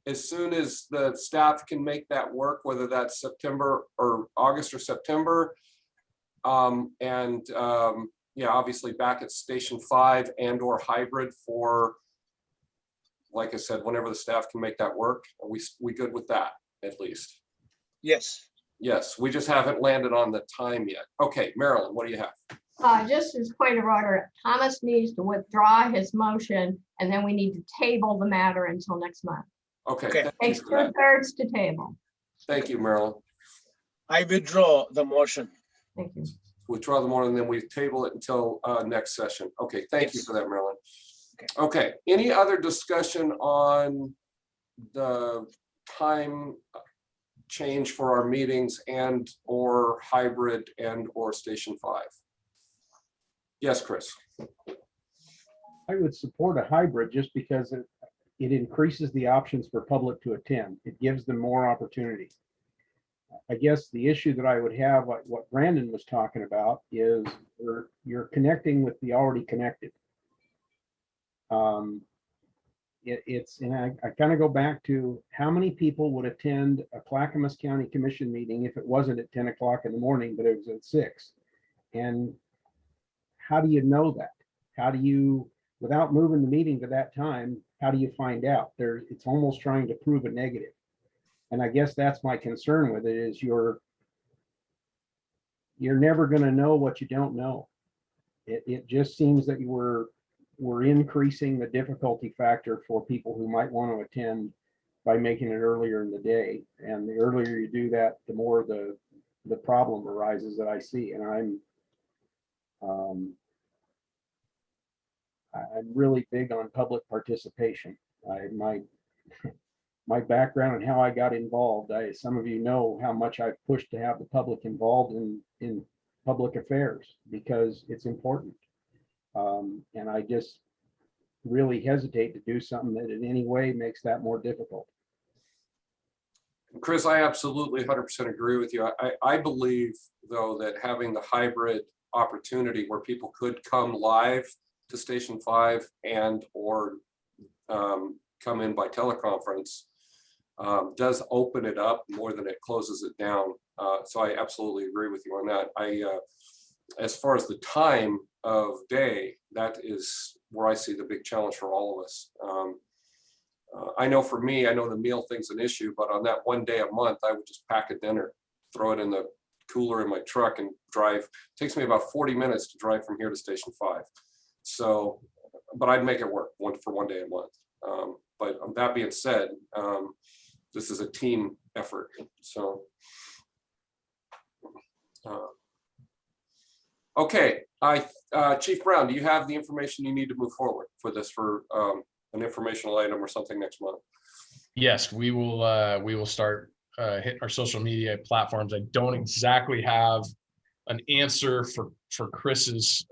as soon as the staff can make that work, whether that's September or August or September? Yeah, obviously back at Station 5 and or hybrid for, like I said, whenever the staff can make that work. Are we good with that at least? Yes. Yes, we just haven't landed on the time yet. Okay, Marilyn, what do you have? Just as point of order, Thomas needs to withdraw his motion, and then we need to table the matter until next month. Okay, Okay. thank you Takes for that. 2/3 to table. Thank you, Marilyn. I withdraw the motion. Thank you. Withdraw the morning, then we table it until next session. Okay, thank you Yes. for that, Marilyn. Okay. Okay, any other discussion on the time change for our meetings and or hybrid and or Station 5? Yes, Chris. I would support a hybrid just because it increases the options for public to attend. It gives them more opportunity. I guess the issue that I would have, like what Brandon was talking about, is you're connecting with the already connected. And I kind of go back to how many people would attend a Clackamas County Commission meeting if it wasn't at 10 o'clock in the morning, but it was at 6. And how do you know that? How do you, without moving the meeting to that time, how do you find out? It's almost trying to prove a negative. And I guess that's my concern with it, is you're never going to know what you don't know. It just seems that we're increasing the difficulty factor for people who might want to attend by making it earlier in the day. And the earlier you do that, the more the problem arises that I see. And I'm really big on public participation. My background and how I got involved, some of you know how much I've pushed to have the public involved in public affairs because it's important. And I just really hesitate to do something that in any way makes that more difficult. Chris, I absolutely 100% agree with you. I believe, though, that having the hybrid opportunity where people could come live to Station 5 and or come in by teleconference does open it up more than it closes it down. So I absolutely agree with you on that. As far as the time of day, that is where I see the big challenge for all of us. I know for me, I know the meal thing's an issue, but on that one day a month, I would just pack a dinner, throw it in the cooler in my truck and drive. It takes me about 40 minutes to drive from here to Station 5. So, but I'd make it work for one day a month. But that being said, this is a team effort. So, okay, Chief Brown, do you have the information you need to move forward for this, for an informational item or something next month? Yes, we will start hitting our social media platforms. I don't exactly have an answer for Chris's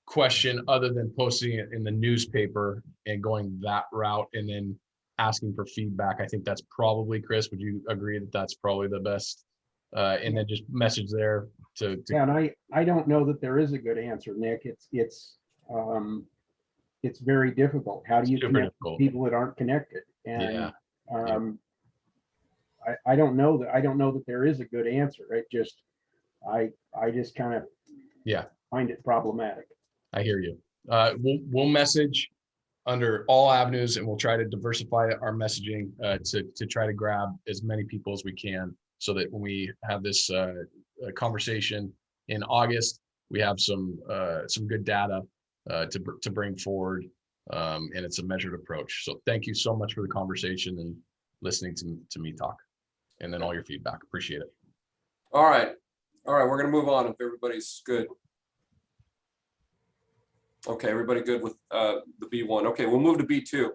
question other than posting it in the newspaper and going that route and then asking for feedback. I think that's probably, Chris, would you agree that that's probably the best? And then just message there to yeah, and I don't know that there is a good answer, Nick. It's very difficult. How do you connect with people that aren't connected? And I don't know that there is a good answer. It just I just kind of find it problematic. I hear you. We'll message under all avenues, and we'll try to diversify our messaging to try to grab as many people as we can, so that when we have this conversation in August, we have some good data to bring forward, and it's a measured approach. So thank you so much for the conversation and listening to me talk, and then all your feedback. Appreciate it. All right, we're gonna move on if everybody's good. Okay, everybody good with the B1? Okay, we'll move to B2.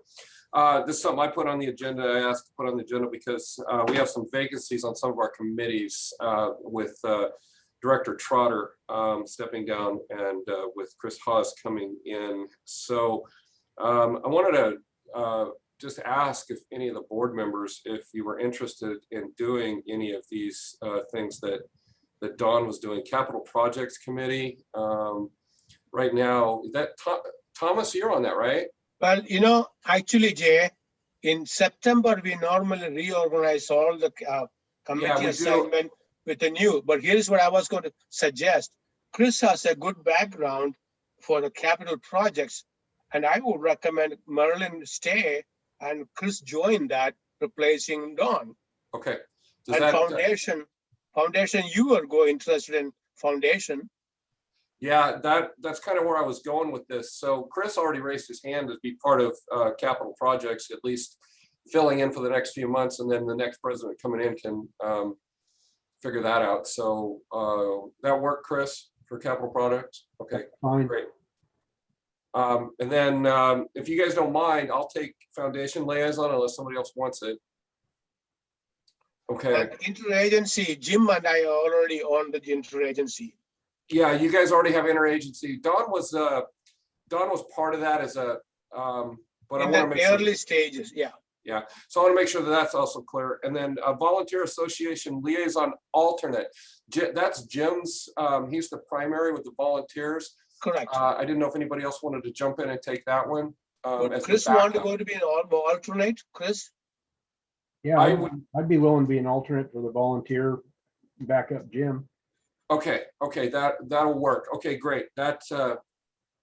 This is something I put on the agenda. I asked to put on the agenda because we have some vacancies on some of our committees with Director Trotter stepping down and with Chris Haas coming in. So I wanted to just ask if any of the board members, if you were interested in doing any of these things that Dawn was doing. Capital Projects Committee. Right now, that Thomas, you're on that, right? Well, actually, Jay, in September, we normally reorganize all the committee assignment with the new, but here's what I was going to suggest. Chris has a good background for the capital projects, and I would recommend Marilyn stay and Chris join that, replacing Dawn. Okay. And foundation, you are interested in foundation. Yeah, that's kind of where I was going with this. So Chris already raised his hand to be part of capital projects, at least filling in for the next few months, and then the next president coming in can figure that out. So that work, Chris, for capital projects? Okay, fine. Great. And then if you guys don't mind, I'll take foundation liaison unless somebody else wants it. Okay. Interagency, Jim and I are already on the interagency. Yeah, you guys already have interagency. Dawn was part of that as a but I In want to the make sure. early stages, yeah. Yeah, so I want to make sure that that's also clear. And then a volunteer association liaison alternate. That's Jim's, he's the primary with the volunteers. Correct. I didn't know if anybody else wanted to jump in and take that one. Would as the Chris want to backup. go to be an alternate? Chris? Yeah, I would- I'd be willing to be an alternate for the volunteer backup Jim. Okay, that'll work. Okay, great.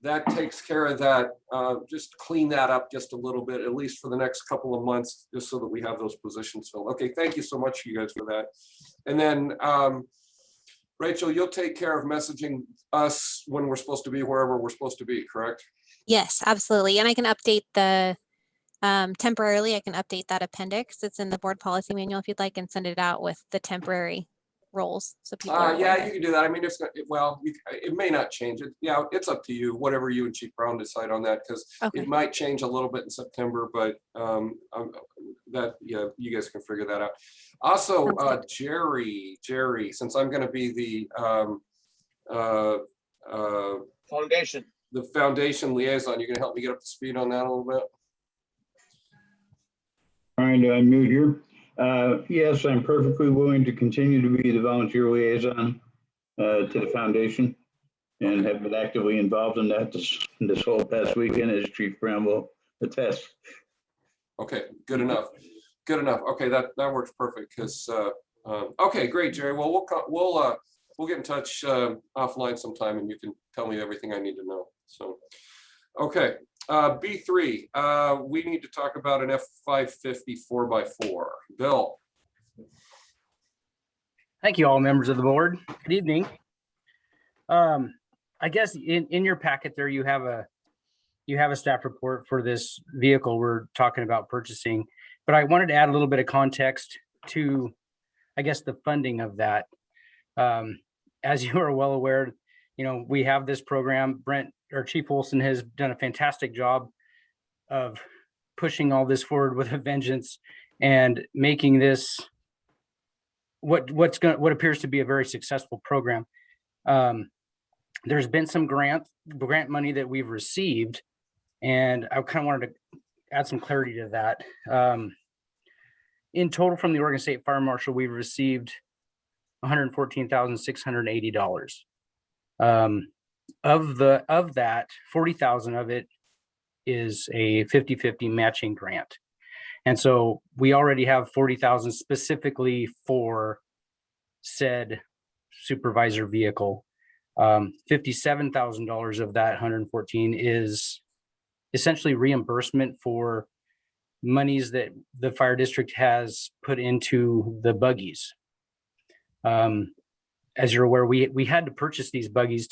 That takes care of that. Just clean that up just a little bit, at least for the next couple of months, just so that we have those positions filled. Okay, thank you so much, you guys, for that. And then Rachel, you'll take care of messaging us when we're supposed to be wherever we're supposed to be, correct? Yes, absolutely. And I can update the, temporarily, I can update that appendix. It's in the board policy manual if you'd like, and send it out with the temporary roles. So people are aware Yeah, of you it. can do that. I mean, it may not change it. Yeah, it's up to you, whatever you and Chief Brown decide on that, because Okay. it might change a little bit in September, but yeah, you guys can figure that out. Also, Sounds Jerry, since I'm going to be Foundation. the foundation liaison, you going to help me get up to speed on that a little bit? Trying to unmute here. Yes, I'm perfectly willing to continue to be the volunteer liaison to the foundation and have been actively involved in that this whole past weekend, as Chief Brown will attest. Okay, good enough. Good enough. Okay, that works perfect because, okay, great, Jerry. Well, we'll get in touch offline sometime and you can tell me everything I need to know. So, okay. B3, we need to talk about an F-550 4x4. Bill. Thank you, all members of the board. Good evening. I guess in your packet there, you have a staff report for this vehicle we're talking about purchasing, but I wanted to add a little bit of context to, I guess, the funding of that. As you are well aware, we have this program. Brent, or Chief Olson, has done a fantastic job of pushing all this forward with a vengeance and making this what appears to be a very successful program. There's been some grant money that we've received, and I kind of wanted to add some clarity to that. In total, from the Oregon State Fire Marshal, we've received $114,680. Of that, 40,000 of it is a 50-50 matching grant. And so we already have 40,000 specifically for said supervisor vehicle. $57,000 of that 114 is essentially reimbursement for monies that the fire district has put into the buggies. As you're aware, we had to purchase these buggies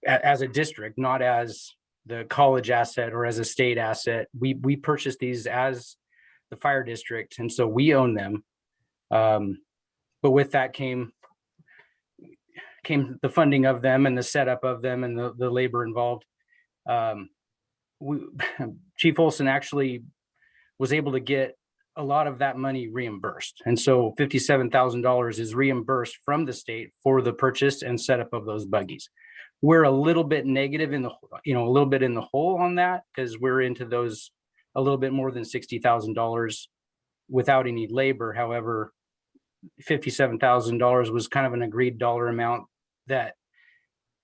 as a district, not as the college asset or as a state asset. We purchased these as the fire district, and so we own them. But with that came the funding of them and the setup of them and the labor involved. Chief Olson actually was able to get a lot of that money reimbursed. And so $57,000 is reimbursed from the state for the purchase and setup of those buggies. We're a little bit negative in a little bit in the hole on that, because we're into those a little bit more than $60,000 without any labor. However, $57,000 was kind of an agreed dollar amount that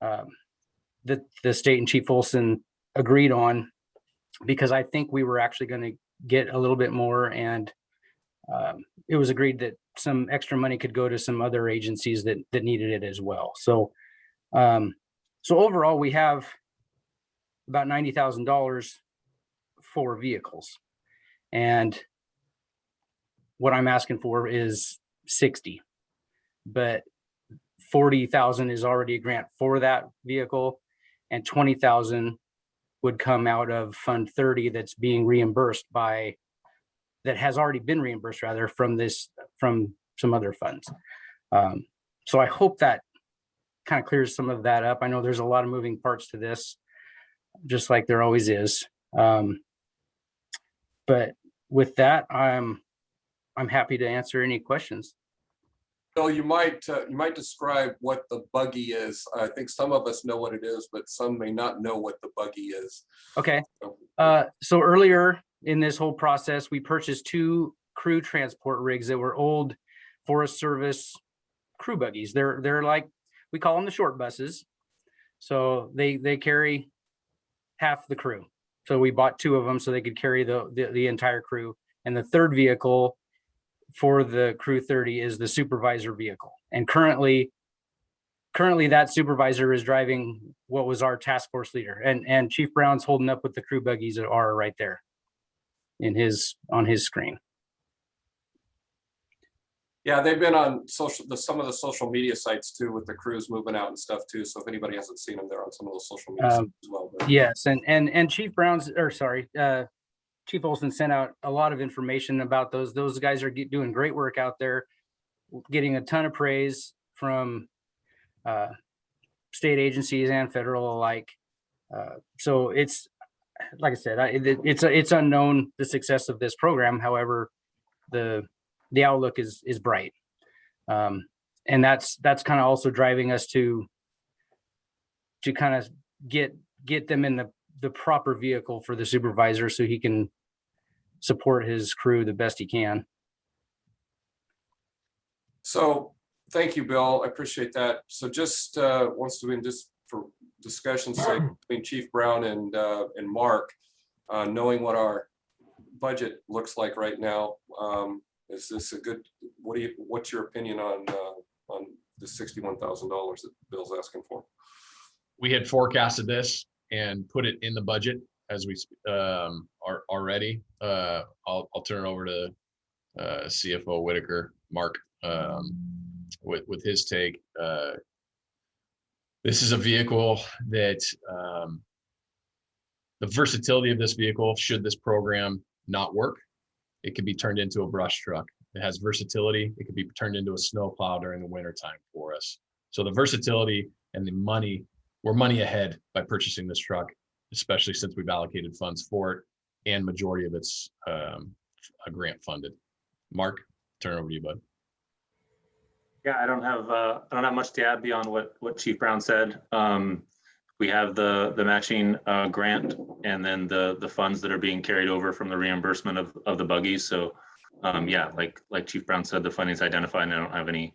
the state and Chief Olson agreed on, because I think we were actually going to get a little bit more, and it was agreed that some extra money could go to some other agencies that needed it as well. So overall, we have about $90,000 for vehicles, and what I'm asking for is 60, but 40,000 is already a grant for that vehicle, and 20,000 would come out of Fund 30 that's being reimbursed that has already been reimbursed rather from some other funds. So I hope that kind of clears some of that up. I know there's a lot of moving parts to this, just like there always is. But with that, I'm happy to answer any questions. Bill, you might describe what the buggy is. I think some of us know what it is, but some may not know what the buggy is. Okay. So earlier in this whole process, we purchased 2 crew transport rigs that were old Forest Service crew buggies. They're like, we call them the short buses. So they carry half the crew. So we bought 2 of them so they could carry the entire crew. And the third vehicle for the crew 30 is the supervisor vehicle. And currently that supervisor is driving what was our task force leader. And Chief Brown's holding up with the crew buggies that are right there on his screen. Yeah, they've been on some of the social media sites too, with the crews moving out and stuff too. So if anybody hasn't seen them, they're on some of those social media sites as well. But. Yes, and Chief Chief Olson sent out a lot of information about those. Those guys are doing great work out there, getting a ton of praise from state agencies and federal alike. So it's, like I said, it's unknown the success of this program. However, the outlook is bright, and that's kind of also driving us to kind of get them in the proper vehicle for the supervisor so he can support his crew the best he can. So thank you, Bill. I appreciate that. So just wants to, just for discussion's sake between Chief Brown and Mark, knowing what our budget looks like right now, is this a good, what's your opinion on the $61,000 that Bill's asking for? We had forecasted this and put it in the budget as we are already. I'll turn it over to CFO Whitaker, Mark, with his take. This is a vehicle that the versatility of this vehicle, should this program not work, it could be turned into a brush truck. It has versatility. It could be turned into a snow plow during the winter time for us. So the versatility and the money, we're money ahead by purchasing this truck, especially since we've allocated funds for it, and majority of it's a grant funded. Mark, turn it over to you, bud. Yeah, I don't have much to add beyond what Chief Brown said. We have the matching grant, and then the funds that are being carried over from the reimbursement of the buggies. So yeah, like Chief Brown said, the funding's identified, and I don't have any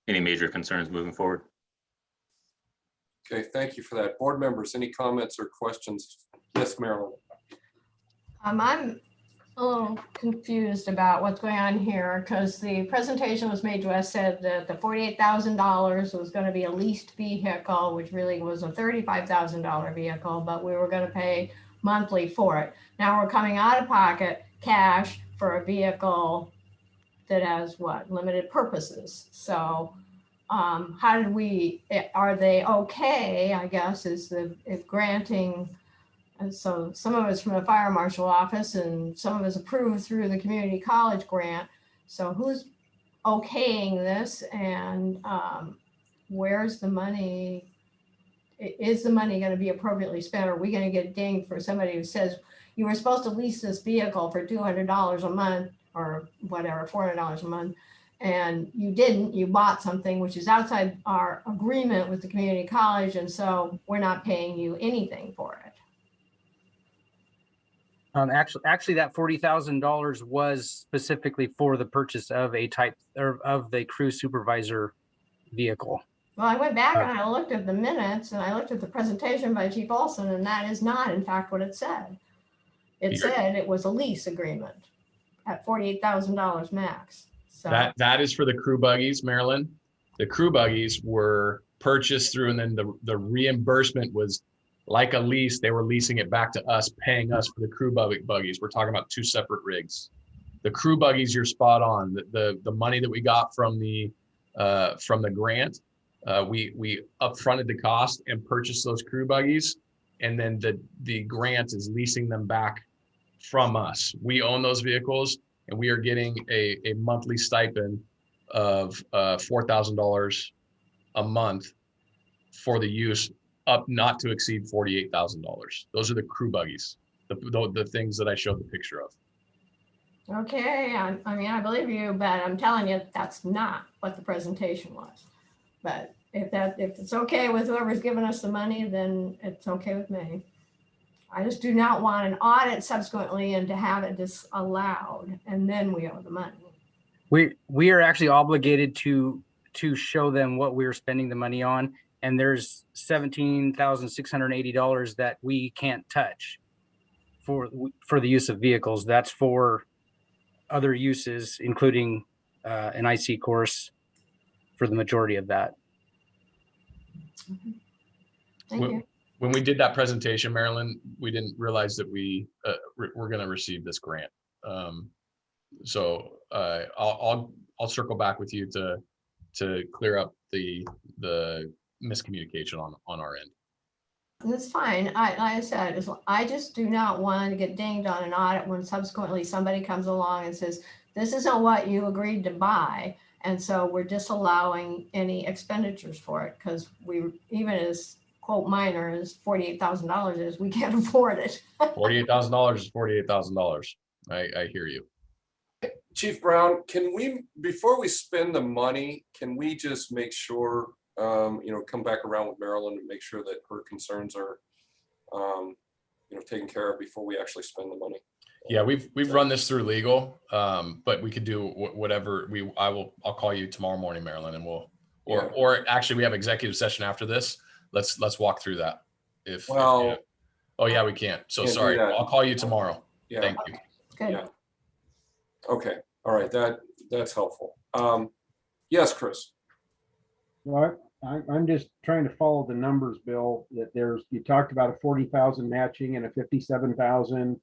major concerns moving forward. Okay, thank you for that. Board members, any comments or questions? Yes, Marilyn. I'm a little confused about what's going on here, because the presentation was made to us, said that the $48,000 was going to be a leased vehicle, which really was a $35,000 vehicle, but we were going to pay monthly for it. Now we're coming out of pocket cash for a vehicle that has what, limited purposes. So how did we, are they okay, I guess, if granting. And so some of it's from the fire marshal office and some of it's approved through the community college grant. So who's okaying this, and where's the money? Is the money going to be appropriately spent? Or are we going to get dinged for somebody who says you were supposed to lease this vehicle for $200 a month or whatever, $400 a month, and you didn't, you bought something which is outside our agreement with the community college, and so we're not paying you anything for it. Actually, that $40,000 was specifically for the purchase of a type of the crew supervisor vehicle. Well, I went back and I looked at the minutes and I looked at the presentation by Chief Olson, and that is not, in fact, what it said. It said it was a lease agreement at $48,000 max. So that is for the crew buggies, Marilyn. The crew buggies were purchased through, and then the reimbursement was like a lease. They were leasing it back to us, paying us for the crew buggies. We're talking about 2 separate rigs. The crew buggies, you're spot on. The money that we got from the grant, we upfronted the cost and purchased those crew buggies, and then the grant is leasing them back from us. We own those vehicles, and we are getting a monthly stipend of $4,000 a month for the use, up not to exceed $48,000. Those are the crew buggies, the things that I showed the picture of. okay, I mean, I believe you, but I'm telling you, that's not what the presentation was. But if it's okay with whoever's giving us the money, then it's okay with me. I just do not want an audit subsequently and to have it disallowed, and then we owe the money. We are actually obligated to show them what we're spending the money on, and there's $17,680 that we can't touch for the use of vehicles. That's for other uses, including an IC course for the majority of that. Thank you. When we did that presentation, Marilyn, we didn't realize that we were going to receive this grant. So I'll circle back with you to clear up the miscommunication on our end. That's fine. Like I said, I just do not want to get dinged on an audit when subsequently somebody comes along and says, this isn't what you agreed to buy. And so we're disallowing any expenditures for it because we, even as quote minor as $48,000 is, we can't afford it. $48,000 is $48,000. I hear you. Chief Brown, can we, before we spend the money, can we just make sure, come back around with Marilyn and make sure that her concerns are, taken care of before we actually spend the money? Yeah, we've run this through legal, but we could do whatever I'll call you tomorrow morning, Marilyn, and or actually we have executive session after this. Let's walk through that. Oh yeah, we can't. So sorry. I'll call you tomorrow. Yeah. Thank you. Good. Yeah. Okay. All right. That's helpful. Yes, Chris. Well, I'm just trying to follow the numbers, Bill, that you talked about a 40,000 matching and a 57,000.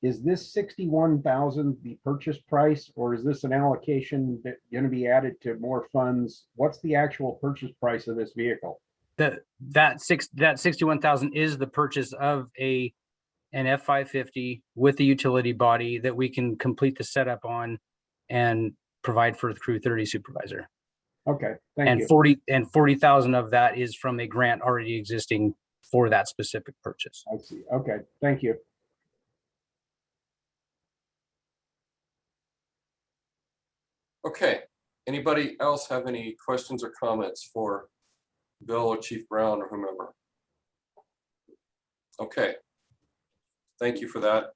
Is this 61,000 the purchase price, or is this an allocation that's going to be added to more funds? What's the actual purchase price of this vehicle? That 61,000 is the purchase of an F550 with the utility body that we can complete the setup on and provide for the Crew 30 supervisor. Okay, thank you. 40,000 of that is from a grant already existing for that specific purchase. I see. Okay, thank you. Okay. Anybody else have any questions or comments for Bill or Chief Brown or whomever? Okay. Thank you for that.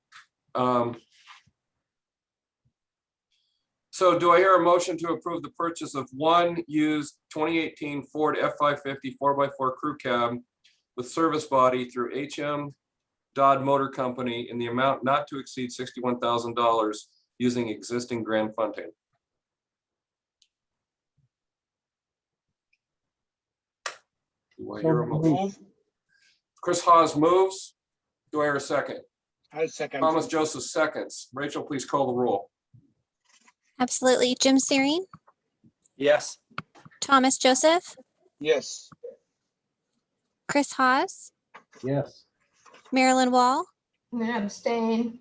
So do I hear a motion to approve the purchase of one used 2018 Ford F550 4x4 crew cab with service body through HM Dodd Motor Company in the amount not to exceed $61,000 using existing grant funding? Do I hear a motion? Chris Hawes moves. Do I hear a second? I'll second. Thomas Joseph seconds. Rachel, please call the roll. Absolutely. Jim Serene, Yes. Thomas Joseph, Yes. Chris Hawes, Yes. Marilyn Wall, I'm gonna abstain.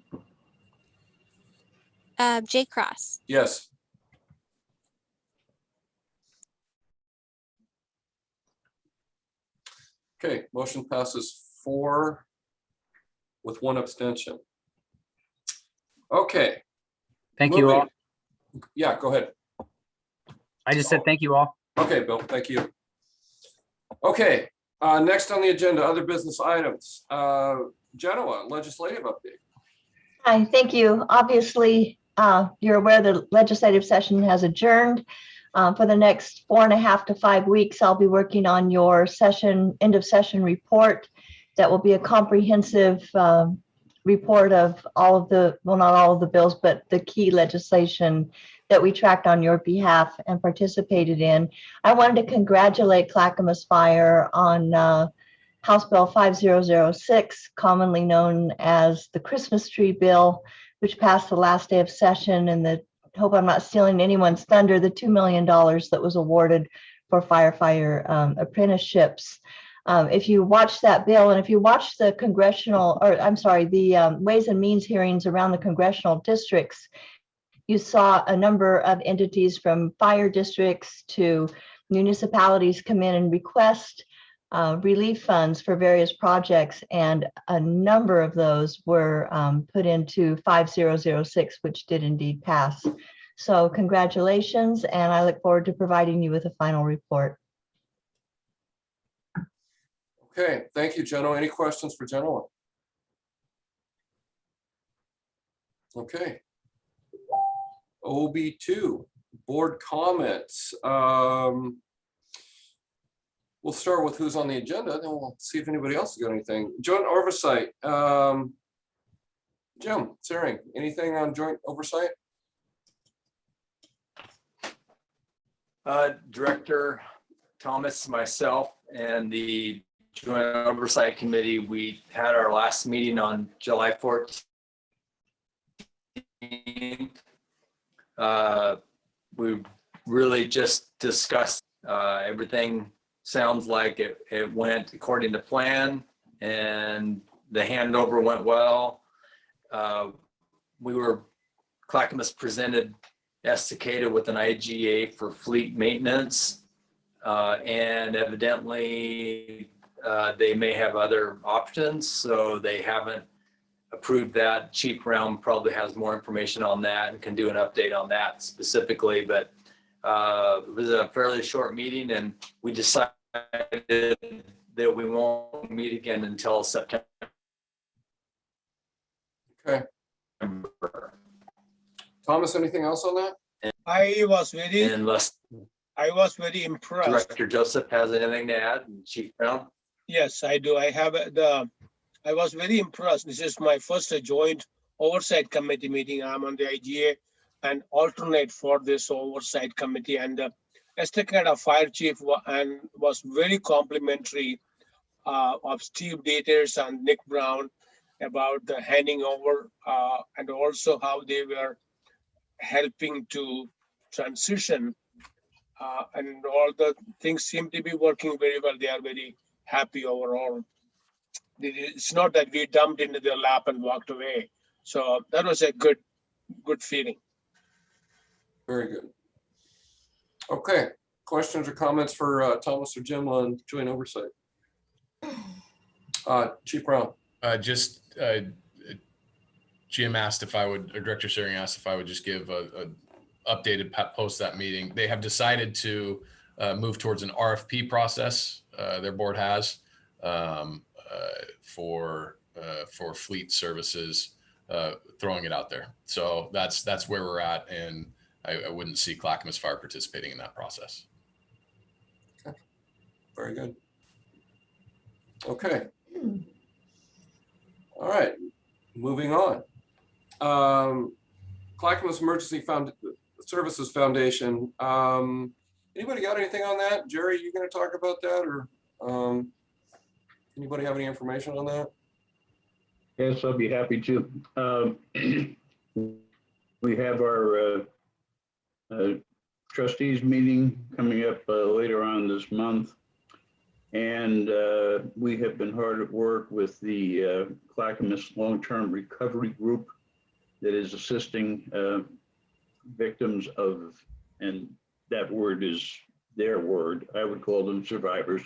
Jay Cross. Yes. Okay, motion passes 4 with 1 abstention. Okay. Thank you all. Yeah, go ahead. I just said thank you all. Okay, Bill, thank you. Okay, next on the agenda, other business items. Genoa, legislative update. Hi, thank you. Obviously, you're aware the legislative session has adjourned. For the next 4.5 to 5 weeks, I'll be working on your end of session report. That will be a comprehensive report of all of the, well, not all of the bills, but the key legislation that we tracked on your behalf and participated in. I wanted to congratulate Clackamas Fire on House Bill 5006, commonly known as the Christmas tree bill, which passed the last day of session, and hope I'm not stealing anyone's thunder, the $2 million that was awarded for firefighter apprenticeships. If you watch that bill, and if you watch the the Ways and Means hearings around the congressional districts, you saw a number of entities from fire districts to municipalities come in and request relief funds for various projects, and a number of those were put into 5006, which did indeed pass. So congratulations, and I look forward to providing you with a final report. Okay, thank you, Jenna. Any questions for Jenna? Okay. OB2, board comments. We'll start with who's on the agenda, then we'll see if anybody else has got anything. Joint oversight. Jim Searing, anything on joint oversight? Director Thomas, myself, and the Joint Oversight Committee, we had our last meeting on July 14th. We really just discussed everything. Sounds like it went according to plan, and the handover went well. Clackamas presented Estacada with an IGA for fleet maintenance, and evidently they may have other options, so they haven't approved that. Chief Brown probably has more information on that and can do an update on that specifically, but it was a fairly short meeting, and we decided that we won't meet again until September. Okay. Thomas, anything else on that? I was very Unless impressed. Director Joseph has anything to add, and Chief Brown? Yes, I do. I was very impressed. This is my first joint oversight committee meeting. I'm on the IGA and alternate for this oversight committee. And Estacada Fire Chief was very complimentary of Steve Daters and Nick Brown about the handing over and also how they were helping to transition and all the things seem to be working very well. They are very happy overall. It's not that we dumped into their lap and walked away. So that was a good feeling. Very good. Okay, questions or comments for Thomas or Jim on joint oversight? Chief Brown. Jim asked if I would, or Director Searing asked if I would just give a updated post that meeting. They have decided to move towards an RFP process. Their board has for fleet services, throwing it out there. So that's where we're at, and I wouldn't see Clackamas Fire participating in that process. Okay, very good. Okay. All right, moving on. Clackamas Emergency Services Foundation. Anybody got anything on that? Jerry, you going to talk about that, or anybody have any information on that? Yes, I'll be happy to. We have our trustees meeting coming up later on this month. And we have been hard at work with the Clackamas Long-Term Recovery Group that is assisting victims of, and that word is their word, I would call them survivors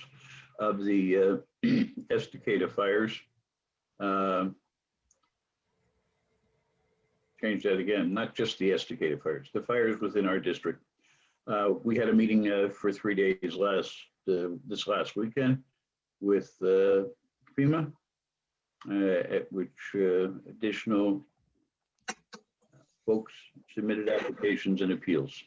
of the Estacada fires. Change that again, not just the Estacada fires, the fires within our district. We had a meeting for 3 days this last weekend with FEMA, at which additional folks submitted applications and appeals.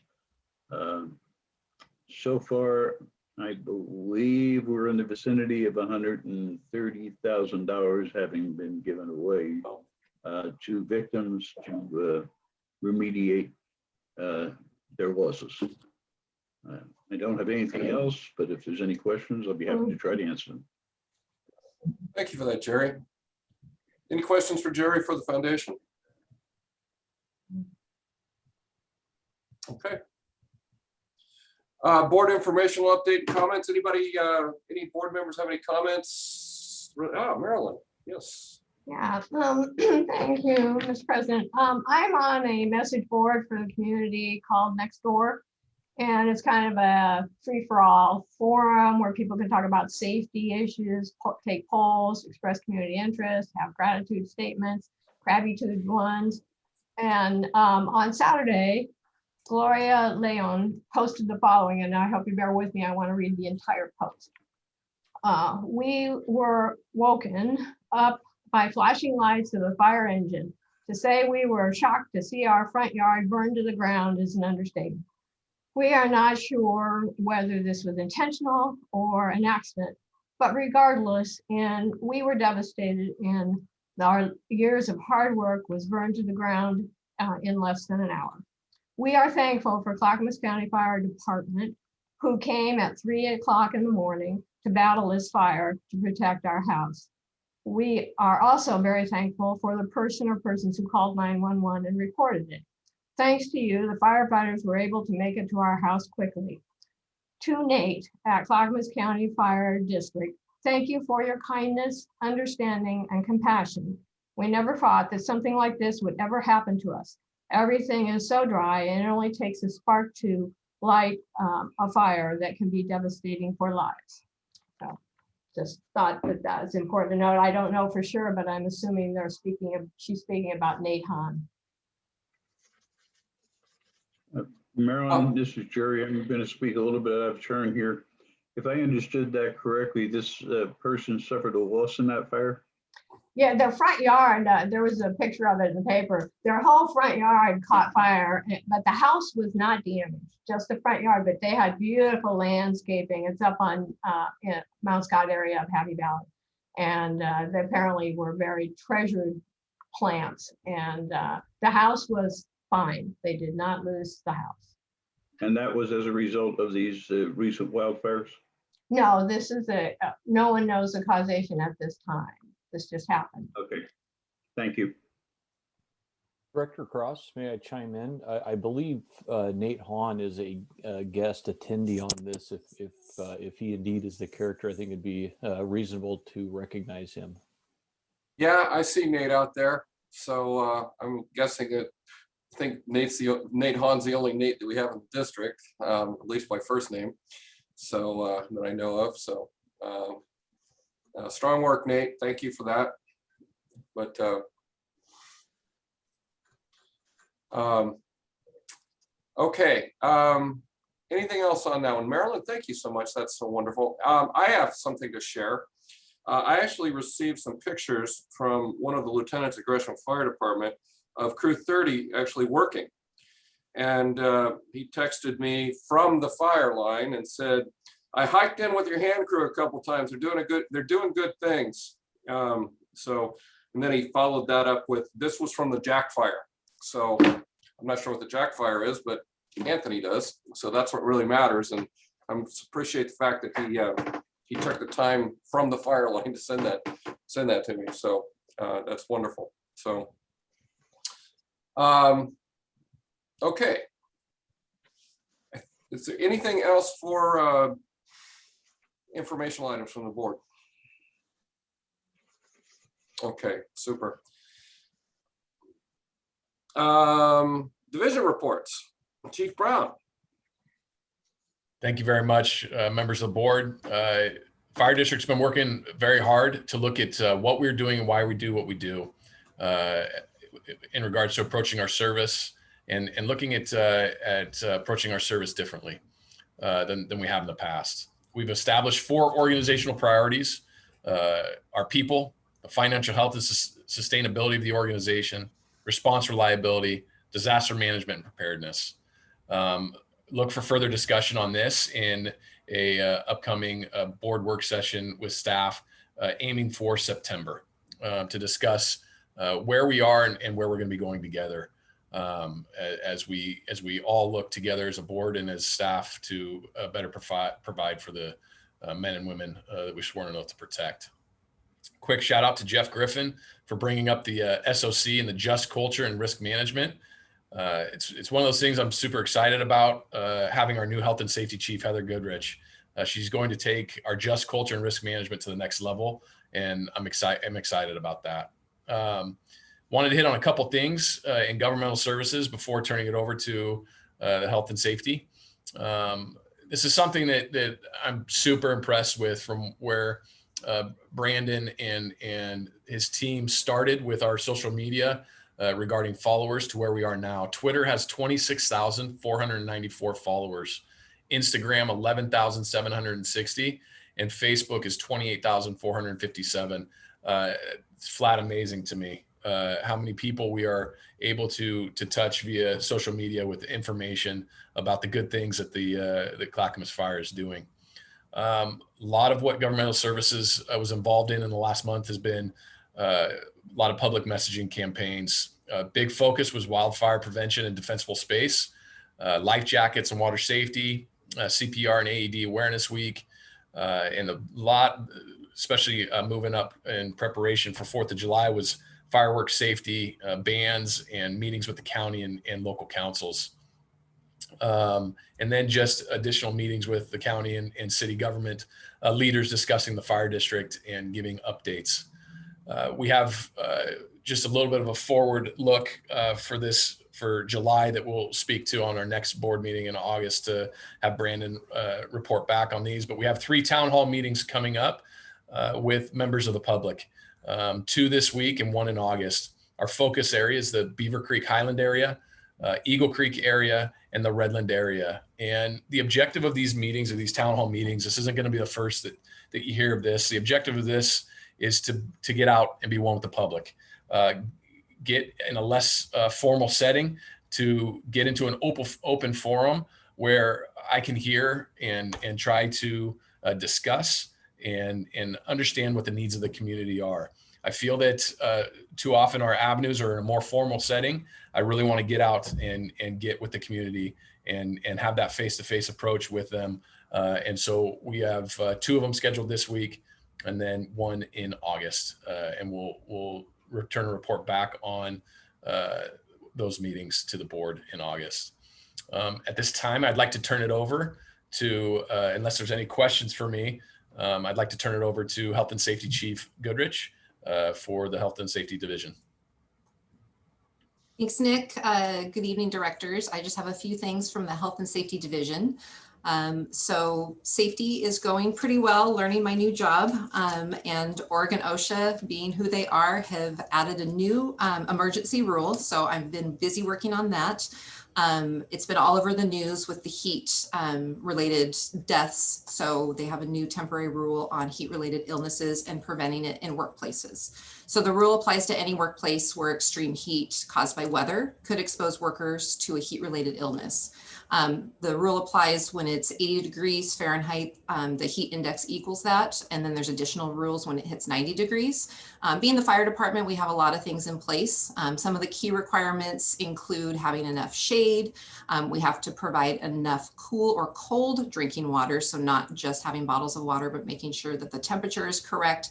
So far, I believe we're in the vicinity of $130,000 having been given away to victims to remediate their losses. I don't have anything else, but if there's any questions, I'll be happy to try to answer them. Thank you for that, Jerry. Any questions for Jerry for the foundation? Okay. Board informational update comments. Anybody, any board members have any comments? Oh, Marilyn, yes. Yeah, thank you, Mr. President. I'm on a message board for the community called Next Door. And it's kind of a free-for-all forum where people can talk about safety issues, take polls, express community interest, have gratitude statements, gratitude ones. And on Saturday, Gloria Leon posted the following, and I hope you bear with me. I want to read the entire post. We were woken up by flashing lights of a fire engine. To say we were shocked to see our front yard burned to the ground is an understatement. We are not sure whether this was intentional or an accident, but regardless, and we were devastated, and our years of hard work was burned to the ground in less than an hour. We are thankful for Clackamas County Fire Department, who came at 3 o'clock in the morning to battle this fire to protect our house. We are also very thankful for the person or persons who called 911 and reported it. Thanks to you, the firefighters were able to make it to our house quickly. To Nate at Clackamas County Fire District, thank you for your kindness, understanding, and compassion. We never thought that something like this would ever happen to us. Everything is so dry, and it only takes a spark to light a fire that can be devastating for lives. So just thought that that's important to note. I don't know for sure, but I'm assuming she's speaking about Nate Hahn. Marilyn, this is Jerry. I'm going to speak a little bit out of turn here. If I understood that correctly, this person suffered a loss in that fire? Yeah, their front yard, there was a picture of it in the paper. Their whole front yard caught fire, but the house was not damaged, just the front yard, but they had beautiful landscaping. It's up on Mount Scott area of Happy Valley. And they apparently were very treasured plants. And the house was fine. They did not lose the house. And that was as a result of these recent wildfires? No, this is no one knows the causation at this time. This just happened. Okay, thank you. Director Cross, may I chime in? I believe Nate Hahn is a guest attendee on this. If he indeed is the character, I think it'd be reasonable to recognize him. Yeah, I see Nate out there. So I'm guessing that I think Nate Hahn's the only Nate that we have in the district, at least by first name. So that I know of. So strong work, Nate. Thank you for that. But okay. Anything else on that one? Marilyn, thank you so much. That's so wonderful. I have something to share. I actually received some pictures from one of the lieutenants at Gresham Fire Department of Crew 30 actually working. And he texted me from the fire line and said, I hiked in with your hand crew a couple times. They're doing good things. And then he followed that up with, this was from the Jack Fire. So I'm not sure what the Jack Fire is, but Anthony does. So that's what really matters. And I appreciate the fact that he took the time from the fire line to send that to me. So that's wonderful. So, okay. Is there anything else for informational items from the board? Okay, super. Division reports. Chief Brown. Thank you very much, members of the board. Fire District's been working very hard to look at what we're doing and why we do what we do in regards to approaching our service and looking at approaching our service differently than we have in the past. We've established 4 organizational priorities: our people, the financial health and sustainability of the organization, response reliability, disaster management and preparedness. Look for further discussion on this in a upcoming board work session with staff aiming for September to discuss where we are and where we're going to be going together as we all look together as a board and as staff to better provide for the men and women that we've sworn an oath to protect. Quick shout out to Jeff Griffin for bringing up the SOC and the just culture and risk management. It's one of those things I'm super excited about, having our new health and safety chief, Heather Goodrich. She's going to take our just culture and risk management to the next level. And I'm excited about that. Wanted to hit on a couple things in governmental services before turning it over to the health and safety. This is something that I'm super impressed with from where Brandon and his team started with our social media regarding followers to where we are now. Twitter has 26,494 followers, Instagram 11,760, and Facebook is 28,457. It's flat amazing to me how many people we are able to touch via social media with information about the good things that the Clackamas Fire is doing. A lot of what governmental services was involved in the last month has been a lot of public messaging campaigns. Big focus was wildfire prevention and defensible space, life jackets and water safety, CPR and AED awareness week, and a lot, especially moving up in preparation for 4th of July, was fireworks safety, bans, and meetings with the county and local councils. And then just additional meetings with the county and city government leaders discussing the fire district and giving updates. We have just a little bit of a forward look for July that we'll speak to on our next board meeting in August to have Brandon report back on these. But we have 3 town hall meetings coming up with members of the public, 2 this week and 1 in August. Our focus area is the Beaver Creek Highland area, Eagle Creek area, and the Redland area. And the objective of these meetings, of these town hall meetings, this isn't going to be the first that you hear of this. The objective of this is to get out and be one with the public, get in a less formal setting, to get into an open forum where I can hear and try to discuss and understand what the needs of the community are. I feel that too often our avenues are in a more formal setting. I really want to get out and get with the community and have that face-to-face approach with them. And so we have 2 of them scheduled this week and then 1 in August. And we'll return a report back on those meetings to the board in August. At this time, I'd like to turn it over to, unless there's any questions for me, I'd like to turn it over to Health and Safety Chief Goodrich for the Health and Safety Division. Thanks, Nick. Good evening, directors. I just have a few things from the Health and Safety Division. So safety is going pretty well, learning my new job, and Oregon OSHA, being who they are, have added a new emergency rule. So I've been busy working on that. It's been all over the news with the heat related deaths. So they have a new temporary rule on heat related illnesses and preventing it in workplaces. So the rule applies to any workplace where extreme heat caused by weather could expose workers to a heat related illness. The rule applies when it's 80 degrees Fahrenheit, the heat index equals that. And then there's additional rules when it hits 90 degrees. Being the fire department, we have a lot of things in place. Some of the key requirements include having enough shade. We have to provide enough cool or cold drinking water. So not just having bottles of water, but making sure that the temperature is correct.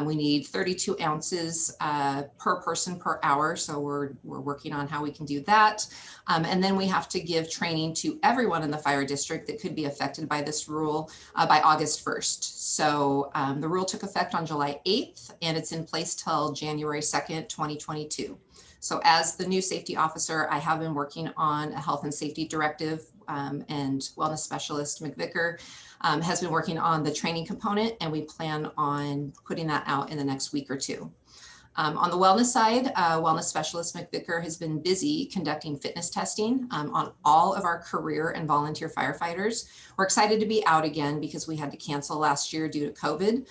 We need 32 ounces per person per hour. So we're working on how we can do that. And then we have to give training to everyone in the fire district that could be affected by this rule by August 1st. So the rule took effect on July 8th and it's in place till January 2nd, 2022. So as the new safety officer, I have been working on a health and safety directive, and wellness specialist McVicker has been working on the training component, and we plan on putting that out in the next week or 2. On the wellness side, wellness specialist McVicker has been busy conducting fitness testing on all of our career and volunteer firefighters. We're excited to be out again because we had to cancel last year due to COVID,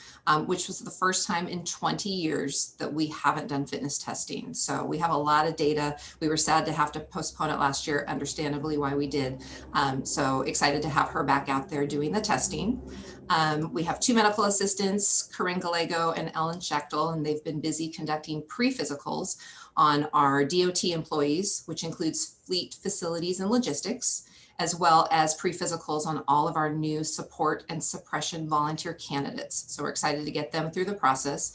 which was the first time in 20 years that we haven't done fitness testing. So we have a lot of data. We were sad to have to postpone it last year, understandably why we did. So excited to have her back out there doing the testing. We have 2 medical assistants, Corinne Gallego and Ellen Schechtel, and they've been busy conducting pre-physicals on our DOT employees, which includes fleet, facilities, and logistics, as well as pre-physicals on all of our new support and suppression volunteer candidates. So we're excited to get them through the process.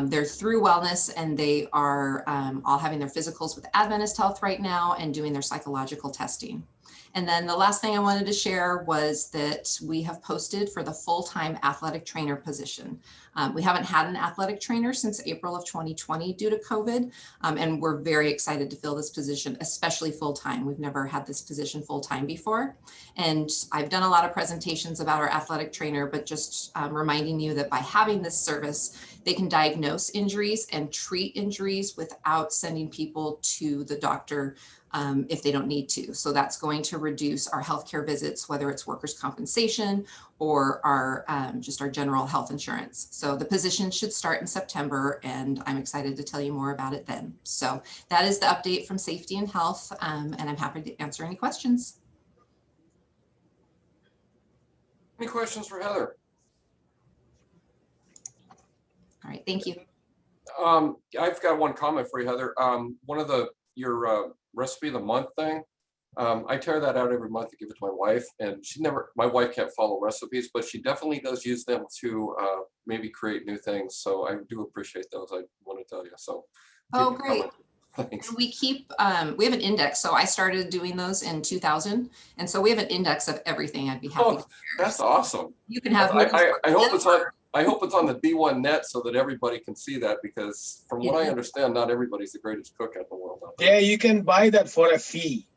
They're through wellness and they are all having their physicals with Adventist Health right now and doing their psychological testing. And then the last thing I wanted to share was that we have posted for the full-time athletic trainer position. We haven't had an athletic trainer since April of 2020 due to COVID, and we're very excited to fill this position, especially full-time. We've never had this position full-time before. And I've done a lot of presentations about our athletic trainer, but just reminding you that by having this service, they can diagnose injuries and treat injuries without sending people to the doctor if they don't need to. So that's going to reduce our healthcare visits, whether it's workers' compensation or our just our general health insurance. So the position should start in September, and I'm excited to tell you more about it then. So that is the update from Safety and Health, and I'm happy to answer any questions. Any questions for Heather? All right, thank you. I've got one comment for you, Heather. One of your recipe of the month thing, I tear that out every month to give it to my wife, and my wife can't follow recipes, but she definitely does use them to maybe create new things. So I do appreciate those. I want to tell you. So. Oh, great. We keep, we have an index. So I started doing those in 2000. And so we have an index of everything. I'd be happy to share. That's awesome. You can have. I hope it's on the B1 net so that everybody can see that, because from what I understand, not everybody's the greatest cook in the world. Yeah, you can buy that for a fee.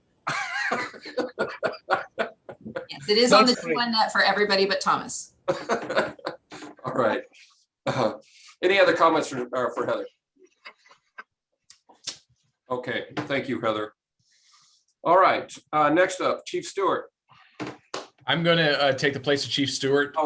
Yes, it is on the B1 net for everybody but Thomas. All right. Any other comments for Heather? Okay, thank you, Heather. All right, next up, Chief Stewart. I'm going to take the place of Chief Stewart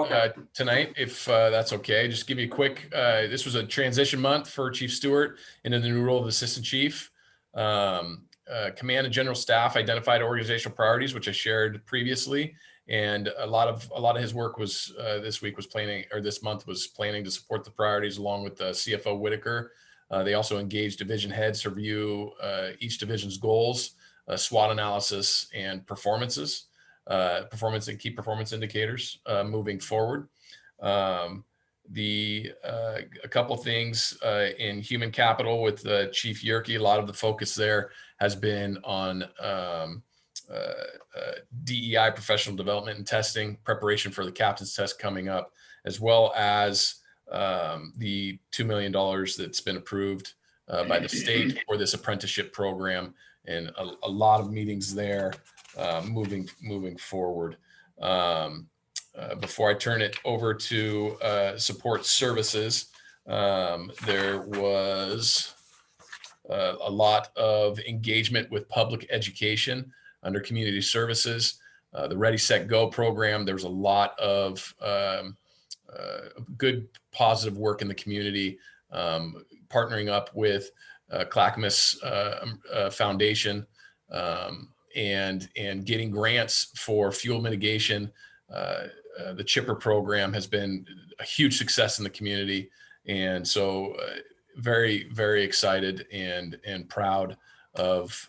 tonight, if that's okay. Just give you a quick, this was a transition month for Chief Stewart into the new role of Assistant Chief. Command and General Staff identified organizational priorities, which I shared previously. And a lot of his work was this month was planning to support the priorities along with CFO Whitaker. They also engaged division heads to review each division's goals, SWOT analysis, and performance and key performance indicators moving forward. A couple of things in human capital with Chief Yerke. A lot of the focus there has been on DEI, professional development and testing, preparation for the captain's test coming up, as well as the $2 million that's been approved by the state for this apprenticeship program, and a lot of meetings there moving forward. Before I turn it over to support services, there was a lot of engagement with public education under community services. The Ready, Set, Go program, there's a lot of good positive work in the community, partnering up with Clackamas Foundation and getting grants for fuel mitigation. The Chipper program has been a huge success in the community, and so very, very excited and proud of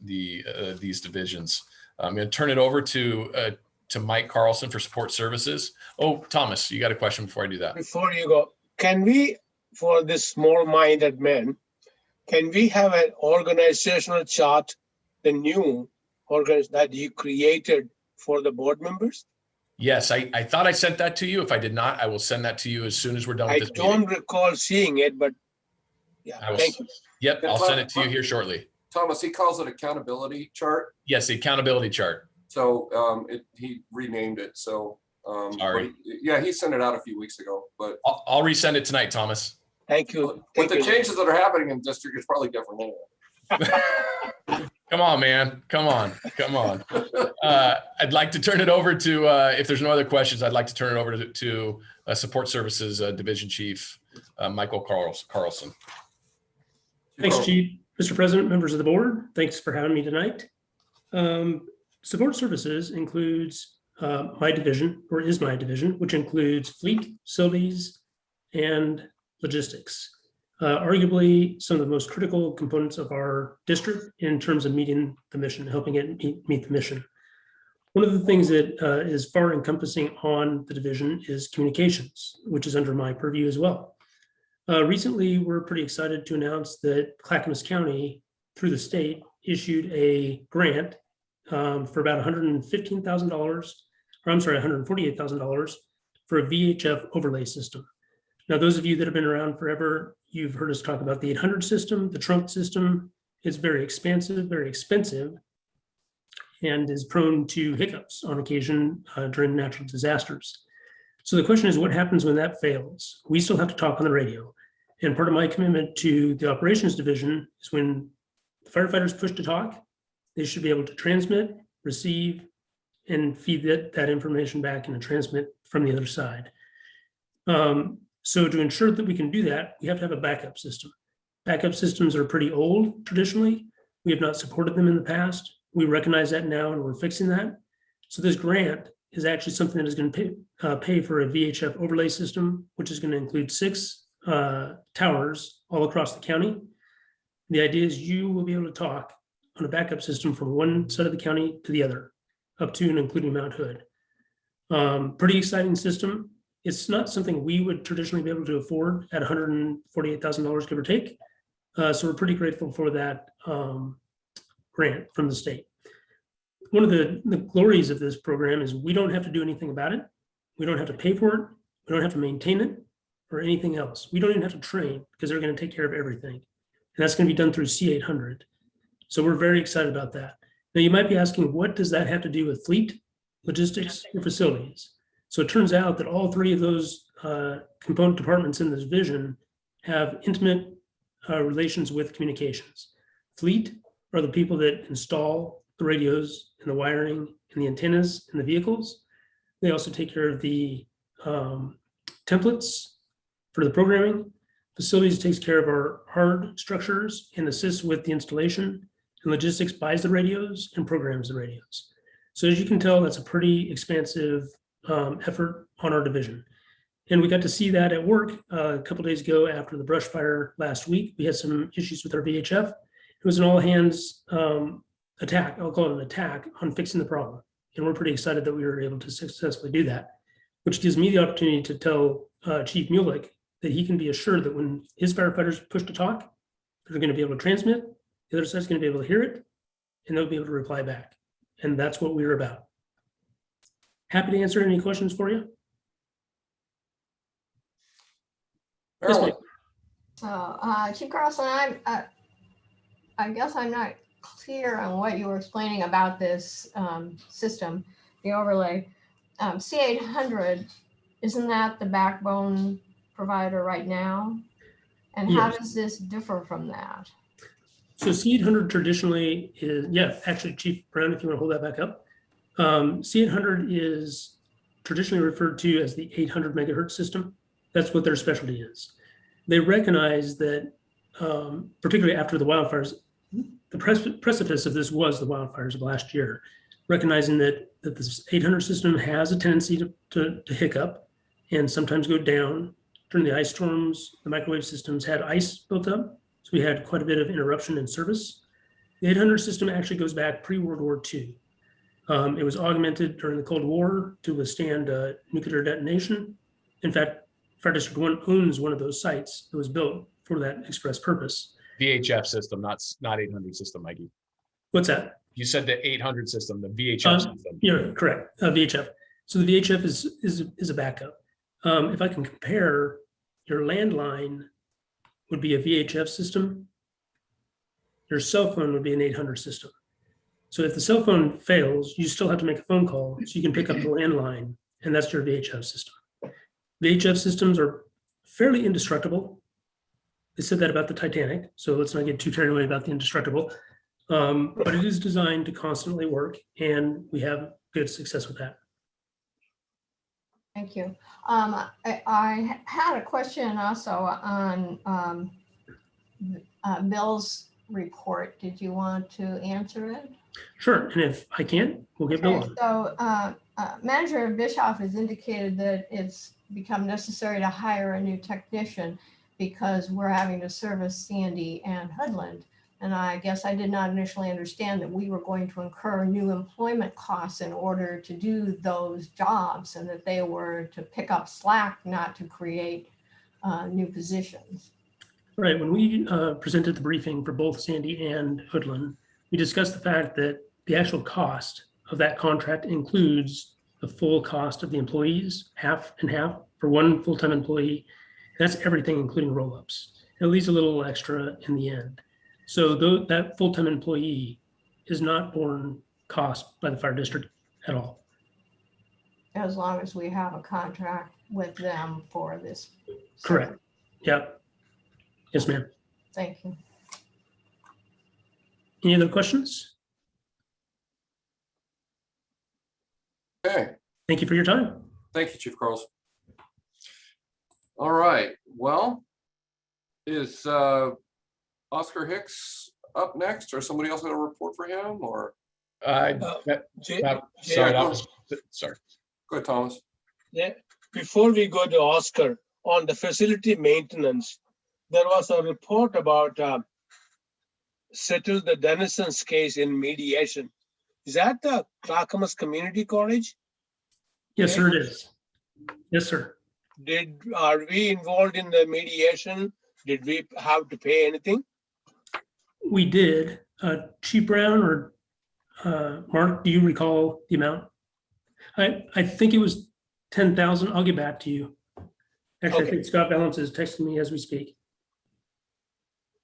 these divisions. I'm going to turn it over to Mike Carlson for support services. Oh, Thomas, you got a question before I do that? Before you go, can we, for this small-minded men, can we have an organizational chart, the new organization that you created for the board members? Yes, I thought I sent that to you. If I did not, I will send that to you as soon as we're done with this meeting. I don't recall seeing it, but yeah, thank you. Yep, I'll send it to you here shortly. Thomas, he calls it accountability chart. Yes, the accountability chart. So he renamed it. So sorry. Yeah, he sent it out a few weeks ago, but I'll resend it tonight, Thomas. Thank you. With the changes that are happening in district, it's probably different anyway. Come on, man. Come on. I'd like to turn it over to, if there's no other questions, I'd like to turn it over to Support Services Division Chief, Michael Carlson. Thanks, Chief. Mr. President, members of the board, thanks for having me tonight. Support Services includes my division, or is my division, which includes fleet, facilities, and logistics. Arguably some of the most critical components of our district in terms of meeting the mission, helping it meet the mission. One of the things that is far encompassing on the division is communications, which is under my purview as well. Recently, we're pretty excited to announce that Clackamas County, through the state, issued a grant for about $115,000, or I'm sorry, $148,000 for a VHF overlay system. Now, those of you that have been around forever, you've heard us talk about the 800 system. The trunk system is very expansive, very expensive, and is prone to hiccups on occasion during natural disasters. So the question is, what happens when that fails? We still have to talk on the radio. And part of my commitment to the operations division is when the firefighters push to talk, they should be able to transmit, receive, and feed that information back in a transmit from the other side. So to ensure that we can do that, we have to have a backup system. Backup systems are pretty old traditionally. We have not supported them in the past. We recognize that now and we're fixing that. So this grant is actually something that is going to pay for a VHF overlay system, which is going to include 6 towers all across the county. The idea is you will be able to talk on a backup system from one side of the county to the other, up to and including Mount Hood. Pretty exciting system. It's not something we would traditionally be able to afford at $148,000, give or take. So we're pretty grateful for that grant from the state. One of the glories of this program is we don't have to do anything about it. We don't have to pay for it. We don't have to maintain it or anything else. We don't even have to train because they're going to take care of everything. And that's going to be done through C800. So we're very excited about that. Now you might be asking, what does that have to do with fleet, logistics, or facilities? So it turns out that all 3 of those component departments in this vision have intimate relations with communications. Fleet are the people that install the radios and the wiring and the antennas in the vehicles. They also take care of the templates for the programming. Facilities takes care of our hard structures and assists with the installation. And logistics buys the radios and programs the radios. So as you can tell, that's a pretty expansive effort on our division. And we got to see that at work a couple days ago after the brush fire last week. We had some issues with our VHF. It was an all hands attack, I'll call it an attack on fixing the problem. And we're pretty excited that we were able to successfully do that, which gives me the opportunity to tell Chief Mulick that he can be assured that when his firefighters push to talk, they're going to be able to transmit, the other side's going to be able to hear it, and they'll be able to reply back. And that's what we're about. Happy to answer any questions for you. Yes, ma'am. Chief Carlson, I guess I'm not clear on what you were explaining about this system, the overlay. C800, isn't that the backbone provider right now? And how Yes. does this differ from that? So C800 traditionally is, yeah, actually, Chief Brown, if you want to hold that back up. C800 is traditionally referred to as the 800 megahertz system. That's what their specialty is. They recognize that, particularly after the wildfires, the precipice of this was the wildfires of last year, recognizing that this 800 system has a tendency to hiccup and sometimes go down. During the ice storms, the microwave systems had ice built up, so we had quite a bit of interruption in service. The 800 system actually goes back pre-World War II. It was augmented during the Cold War to withstand nuclear detonation. In fact, Fire District 1 owns one of those sites that was built for that express purpose. VHF system, not 800 system, Mikey. What's that? You said the 800 system, the VHF system. Yeah, correct. VHF. So the VHF is a backup. If I can compare, your landline would be a VHF system. Your cell phone would be an 800 system. So if the cell phone fails, you still have to make a phone call so you can pick up the landline, and that's your VHF system. VHF systems are fairly indestructible. They said that about the Titanic, so let's not get too carried away about the indestructible. But it is designed to constantly work, and we have good success with that. Thank you. I had a question also on Bill's report. Did you want to answer it? Sure, and if I can't, we'll get Bill on. So Manager Bischoff has indicated that it's become necessary to hire a new technician because we're having to service Sandy and Hoodland. And I guess I did not initially understand that we were going to incur new employment costs in order to do those jobs, and that they were to pick up slack, not to create new positions. Right, when we presented the briefing for both Sandy and Hoodland, we discussed the fact that the actual cost of that contract includes the full cost of the employees, half and half for one full-time employee. That's everything, including roll-ups. It leaves a little extra in the end. So that full-time employee is not borne cost by the fire district at all. As long as we have a contract with them for this. Correct. service. Yeah. Yes, ma'am. Thank you. Any other questions? Okay. Thank you for your time. Thank you, Chief Carls. All right, well, is Oscar Hicks up next, or somebody else got a report for him, or? Sorry, Go ahead, Thomas. Yeah, before we go to Oscar, on the facility maintenance, there was a report about settle the Denison's case in mediation. Is that the Clackamas Community College? Yes, sir, it is. Yes, sir. Are we involved in the mediation? Did we have to pay anything? We did. Chief Brown or Mark, do you recall the amount? I think it was 10,000. I'll get back to you. Actually, Okay. I think Scott Balance is texting me as we speak.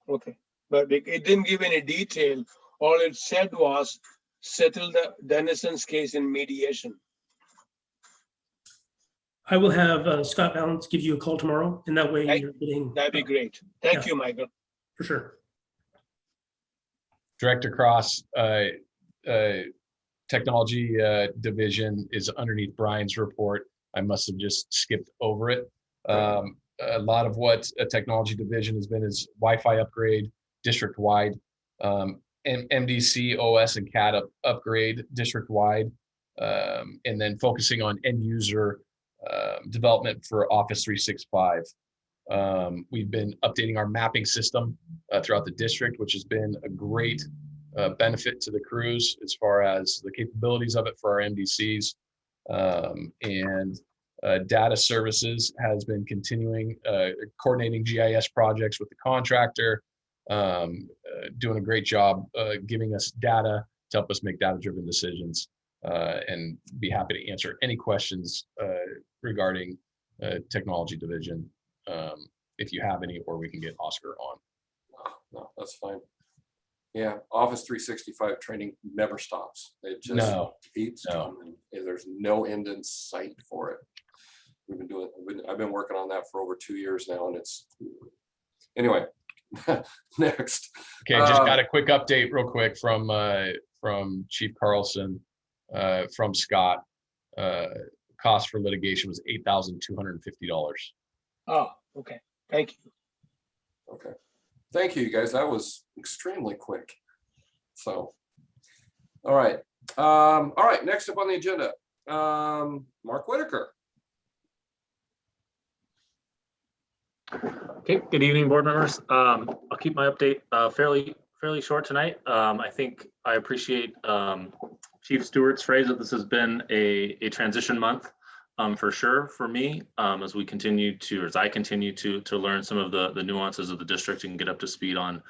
Okay, but it didn't give any detail. All it said was settle the Denison's case in mediation. I will have Scott Balance give you a call tomorrow, and that way you're getting. That'd be great. Thank you, Michael. For sure. Director Cross, technology division is underneath Brian's report. I must have just skipped over it. A lot of what a technology division has been is Wi-Fi upgrade district-wide, MDC, OS, and CAD upgrade district-wide, and then focusing on end user development for Office 365. We've been updating our mapping system throughout the district, which has been a great benefit to the crews as far as the capabilities of it for our MDCs. And data services has been continuing, coordinating GIS projects with the contractor, doing a great job giving us data to help us make data-driven decisions, and be happy to answer any questions regarding technology division, if you have any, or we can get Oscar on. No, that's fine. Yeah, Office 365 training never stops. It just keeps coming, and there's no end in sight for it. We've been doing. I've been working on that for over 2 years now, and it's anyway. Next. Okay, just got a quick update, real quick, from Chief Carlson, from Scott. Cost for litigation was $8,250. Oh, okay. Thank you. Okay. Thank you, guys. That was extremely quick. So, all right. All right. Next up on the agenda, Mark Whitaker. Okay, good evening, board members. I'll keep my update fairly short tonight. I think I appreciate Chief Stewart's phrase that this has been a transition month for sure for me, as we continue to, or as I continue to learn some of the nuances of the district and get up to speed on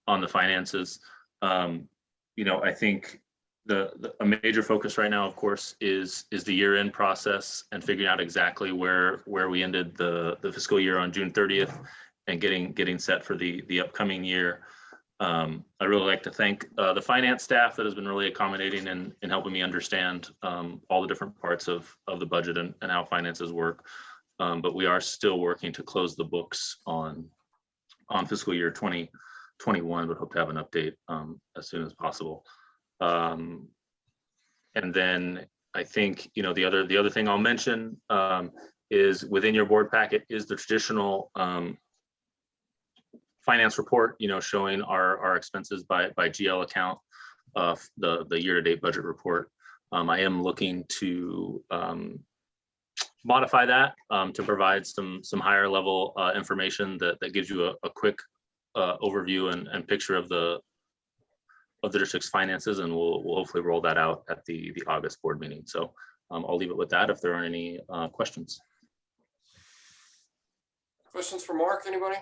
the finances. You know, I think a major focus right now, of course, is the year-end process and figuring out exactly where we ended the fiscal year on June 30th and getting set for the upcoming year. I'd really like to thank the finance staff that has been really accommodating and helping me understand all the different parts of the budget and how finances work. But we are still working to close the books on fiscal year 2021, but hope to have an update as soon as possible. And then I think, you know, the other thing I'll mention is within your board packet is the traditional finance report, you know, showing our expenses by GL account of the year-to-date budget report. I am looking to modify that to provide some higher level information that gives you a quick overview and picture of the district's finances, and we'll hopefully roll that out at the August board meeting. So I'll leave it with that if there aren't any questions. Questions for Mark, anybody?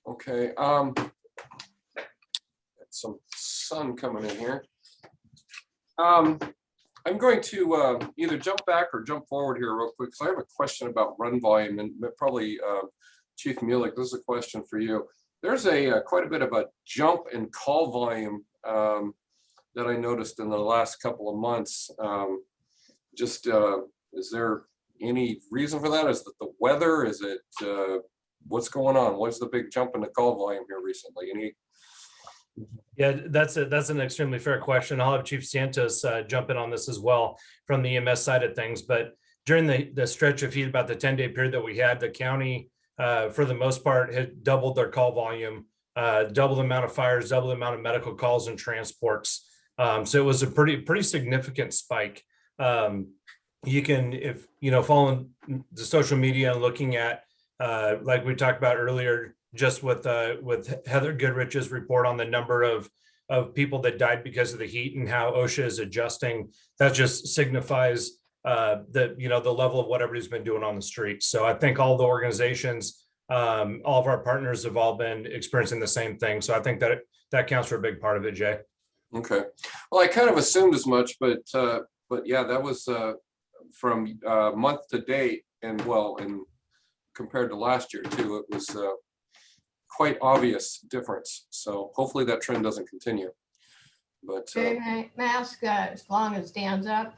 Okay. some sun coming in here. I'm going to either jump back or jump forward here real quick, because I have a question about run volume, and probably Chief Mueller, this is a question for you. There's quite a bit of a jump in call volume that I noticed in the last couple of months. Is there any reason for that? Is it the weather? Is it what's going on? What's the big jump in the call volume here recently? Any? Yeah, that's an extremely fair question. I'll have Chief Santos jump in on this as well from the EMS side of things. But during the stretch of heat, about the 10-day period that we had, the county, for the most part, had doubled their call volume, double the amount of fires, double the amount of medical calls and transports. So it was a pretty significant spike. You can, if following the social media and looking at, like we talked about earlier, just with Heather Goodrich's report on the number of people that died because of the heat and how OSHA is adjusting, that just signifies the level of what everybody's been doing on the streets. So I think all the organizations, all of our partners have all been experiencing the same thing. So I think that counts for a big part of it, Jay. Okay. Well, I kind of assumed as much, but yeah, that was from month to date, and compared to last year too, it was quite obvious difference. So hopefully that trend doesn't continue. But may I ask, as long as Dan's up,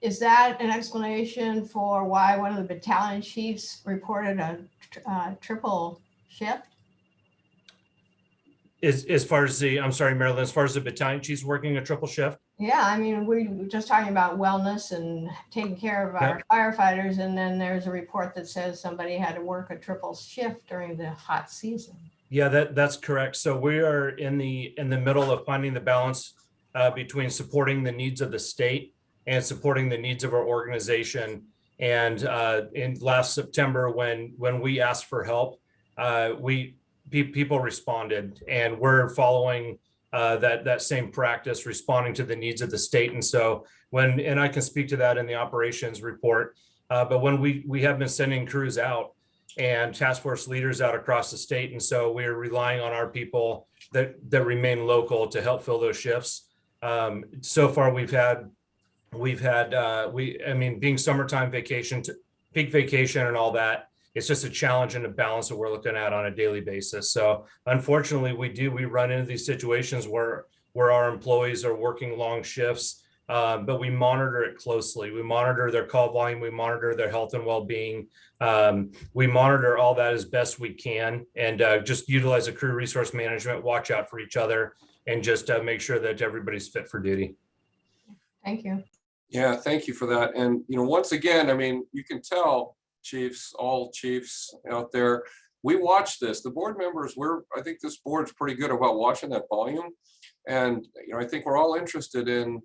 is that an explanation for why one of the battalion chiefs reported a triple shift? As far as I'm sorry, Marilyn, as far as the battalion chiefs working a triple shift? Yeah, I mean, we were just talking about wellness and taking care of our firefighters, and then there's a report that says somebody had to work a triple shift during the hot season. Yeah, that's correct. So we are in the middle of finding the balance between supporting the needs of the state and supporting the needs of our organization. And in last September, when we asked for help, people responded, and we're following that same practice, responding to the needs of the state. And so and I can speak to that in the operations report, but when we have been sending crews out and task force leaders out across the state, and so we're relying on our people that remain local to help fill those shifts. So far being summertime vacation, peak vacation and all that, it's just a challenge and a balance that we're looking at on a daily basis. So unfortunately, we run into these situations where our employees are working long shifts, but we monitor it closely. We monitor their call volume, we monitor their health and well-being. We monitor all that as best we can, and just utilize a crew resource management, watch out for each other, and just make sure that everybody's fit for duty. Thank you. Yeah, thank you for that. And once again, I mean, you can tell, chiefs, all chiefs out there, we watch this. The board members, I think this board's pretty good about watching that volume. And I think we're all interested in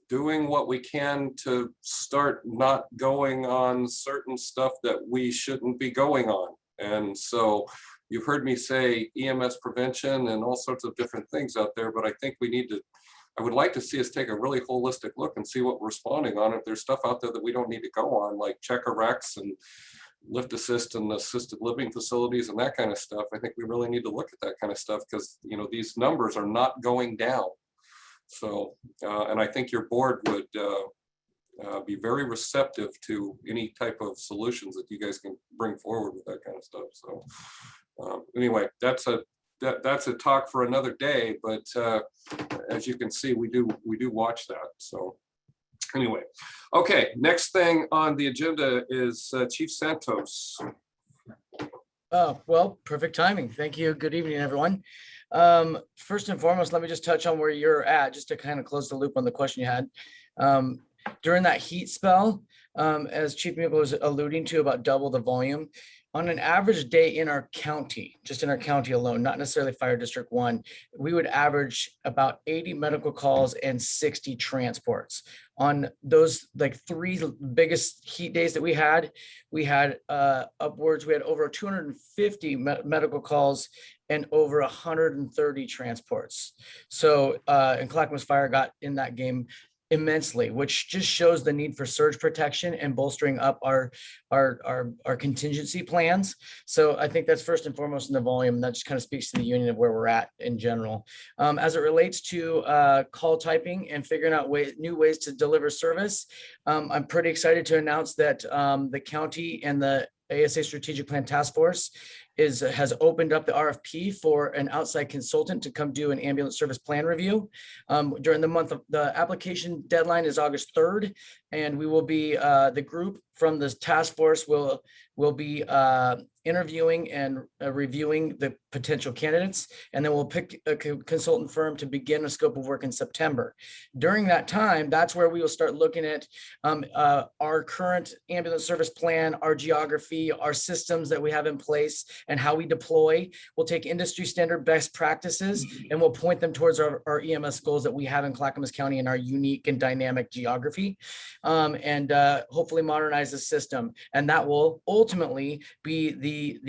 doing what we can to start not going on certain stuff that we shouldn't be going on. And so you've heard me say EMS prevention and all sorts of different things out there, but I think I would like to see us take a really holistic look and see what we're responding on. If there's stuff out there that we don't need to go on, like checker recs and lift assist and assisted living facilities and that kind of stuff, I think we really need to look at that kind of stuff, because these numbers are not going down. So, and I think your board would be very receptive to any type of solutions that you guys can bring forward with that kind of stuff. So anyway, that's a talk for another day, but as you can see, we do watch that. So anyway, okay, next thing on the agenda is Chief Santos. Oh, well, perfect timing. Thank you. Good evening, everyone. First and foremost, let me just touch on where you're at, just to kind of close the loop on the question you had. During that heat spell, as Chief Mueller was alluding to about double the volume, on an average day in our county, just in our county alone, not necessarily Fire District 1, we would average about 80 medical calls and 60 transports. On those three biggest heat days that we had upwards, we had over 250 medical calls and over 130 transports. So, and Clackamas Fire got in that game immensely, which just shows the need for surge protection and bolstering up our contingency plans. So I think that's first and foremost in the volume. That just kind of speaks to the union of where we're at in general. As it relates to call typing and figuring out new ways to deliver service, I'm pretty excited to announce that the county and the ASA Strategic Plan Task Force has opened up the RFP for an outside consultant to come do an ambulance service plan review during the month of the application deadline is August 3rd. And we will be, the group from this task force will be interviewing and reviewing the potential candidates. And then we'll pick a consultant firm to begin a scope of work in September. During that time, that's where we will start looking at our current ambulance service plan, our geography, our systems that we have in place, and how we deploy. We'll take industry standard best practices and we'll point them towards our EMS goals that we have in Clackamas County in our unique and dynamic geography, and hopefully modernize the system. And that will ultimately be the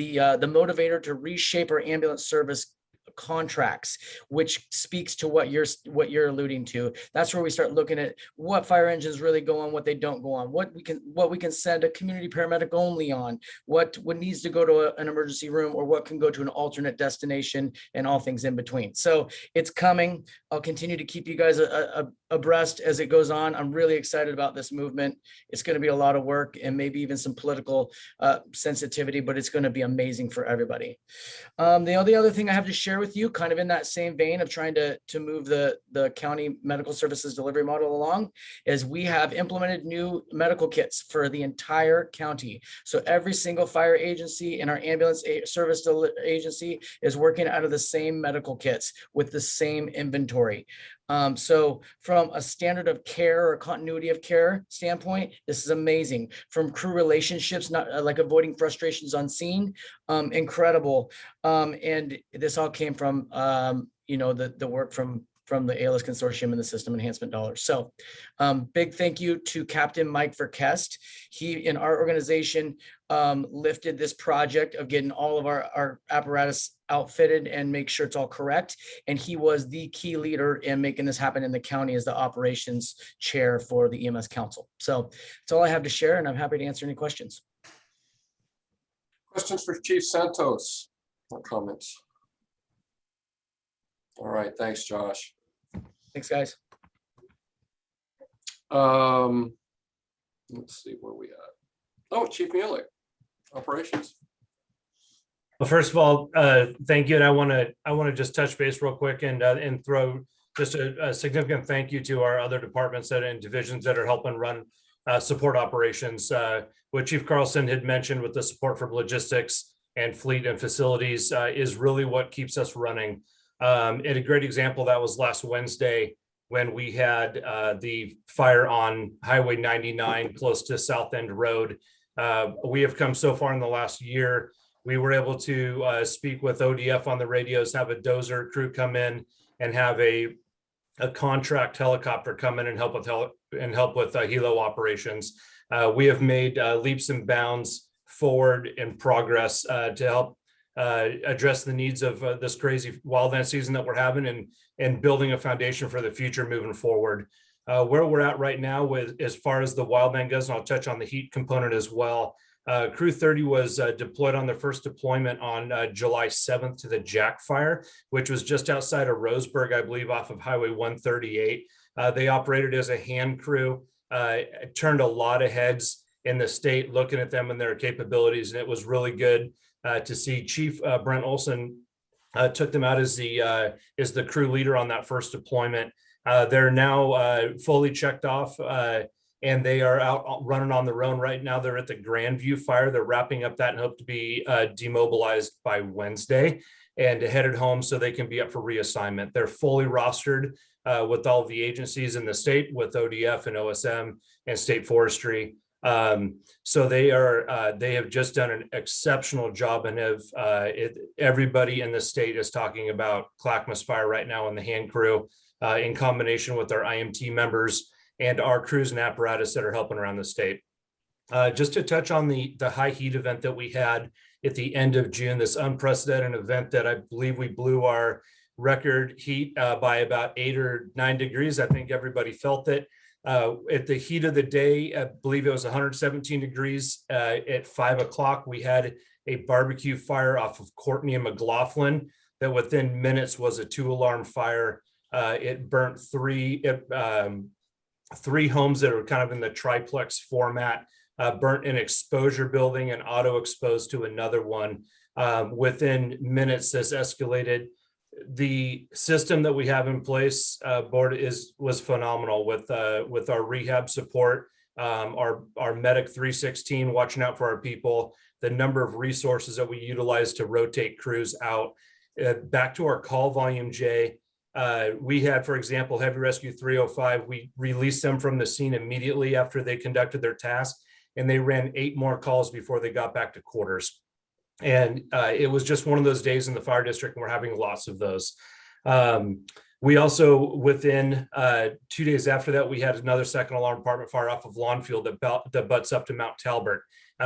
motivator to reshape our ambulance service contracts, which speaks to what you're alluding to. That's where we start looking at what fire engines really go on, what they don't go on, what we can send a community paramedic only on, what needs to go to an emergency room, or what can go to an alternate destination, and all things in between. So it's coming. I'll continue to keep you guys abreast as it goes on. I'm really excited about this movement. It's going to be a lot of work and maybe even some political sensitivity, but it's going to be amazing for everybody. The only other thing I have to share with you, kind of in that same vein of trying to move the county medical services delivery model along, is we have implemented new medical kits for the entire county. So every single fire agency and our ambulance service agency is working out of the same medical kits with the same inventory. So from a standard of care or continuity of care standpoint, this is amazing. From crew relationships, not like avoiding frustrations on scene, incredible. And this all came from, the work from the ALS Consortium and the system enhancement dollars. So big thank you to Captain Mike Verkest. He, in our organization, lifted this project of getting all of our apparatus outfitted and make sure it's all correct. And he was the key leader in making this happen in the county as the operations chair for the EMS Council. So that's all I have to share, and I'm happy to answer any questions. Questions for Chief Santos or comments? All right, thanks, Josh. Thanks, guys. Let's see where we at. Oh, Chief Muley, operations. Well, first of all, thank you, and I want to just touch base real quick and throw just a significant thank you to our other departments and divisions that are helping run support operations. What Chief Carlson had mentioned with the support for logistics and fleet and facilities is really what keeps us running. And a great example that was last Wednesday when we had the fire on Highway 99 close to South End Road. We have come so far in the last year. We were able to speak with ODF on the radios, have a dozer crew come in, and have a contract helicopter come in and help with helo operations. We have made leaps and bounds forward in progress to help address the needs of this crazy wildland season that we're having, and building a foundation for the future moving forward. Where we're at right now with as far as the wildland goes, and I'll touch on the heat component as well. Crew 30 was deployed on their first deployment on July 7th to the Jack Fire, which was just outside of Roseburg, I believe, off of Highway 138. They operated as a hand crew, turned a lot of heads in the state looking at them and their capabilities, and it was really good to see. Chief Brent Olson took them out as the crew leader on that first deployment. They're now fully checked off, and they are out running on their own right now. They're at the Grandview Fire. They're wrapping up that and hope to be demobilized by Wednesday and headed home so they can be up for reassignment. They're fully rostered with all the agencies in the state, with ODF and OSM and State Forestry. So they have just done an exceptional job, and everybody in the state is talking about Clackamas Fire right now and the hand crew in combination with our IMT members and our crews and apparatus that are helping around the state. Just to touch on the high heat event that we had at the end of June, this unprecedented event that I believe we blew our record heat by about 8 or 9 degrees. I think everybody felt it. At the heat of the day, I believe it was 117 degrees at 5 o'clock. We had a barbecue fire off of Courtney and McLaughlin that within minutes was a 2-alarm fire. It burnt three homes that are kind of in the triplex format, burnt an exposure building and auto exposed to another one. Within minutes, this escalated. The system that we have in place, board, was phenomenal with our rehab support, our medic 316 watching out for our people, the number of resources that we utilize to rotate crews out. Back to our call volume, Jay. We had, for example, Heavy Rescue 305. We released them from the scene immediately after they conducted their task, and they ran 8 more calls before they got back to quarters. And it was just one of those days in the fire district, and we're having lots of those. We also, within 2 days after that, we had another second alarm department fire off of Lawnfield that butts up to Mount Talbert.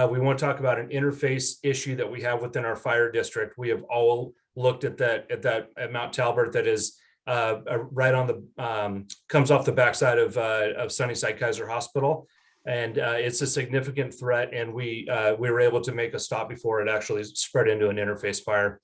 We want to talk about an interface issue that we have within our fire district. We have all looked at at Mount Talbert that is right on the, comes off the backside of Sunnyside Kaiser Hospital. And it's a significant threat, and we were able to make a stop before it actually spread into an interface fire.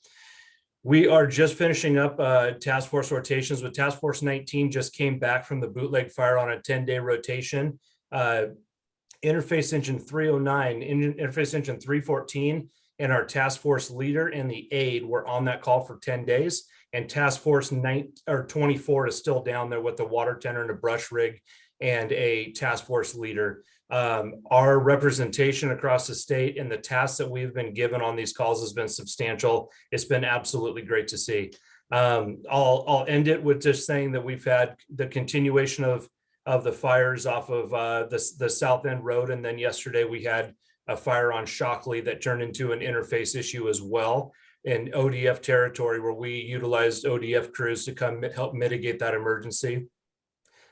We are just finishing up task force rotations with Task Force 19 just came back from the bootleg fire on a 10-day rotation. Interface engine 309, interface engine 314, and our task force leader and the aide were on that call for 10 days. And Task Force 24 is still down there with the water tender and a brush rig and a task force leader. Our representation across the state and the tasks that we've been given on these calls has been substantial. It's been absolutely great to see. I'll end it with just saying that we've had the continuation of the fires off of the South End Road. And then yesterday we had a fire on Shockley that turned into an interface issue as well in ODF territory, where we utilized ODF crews to come help mitigate that emergency.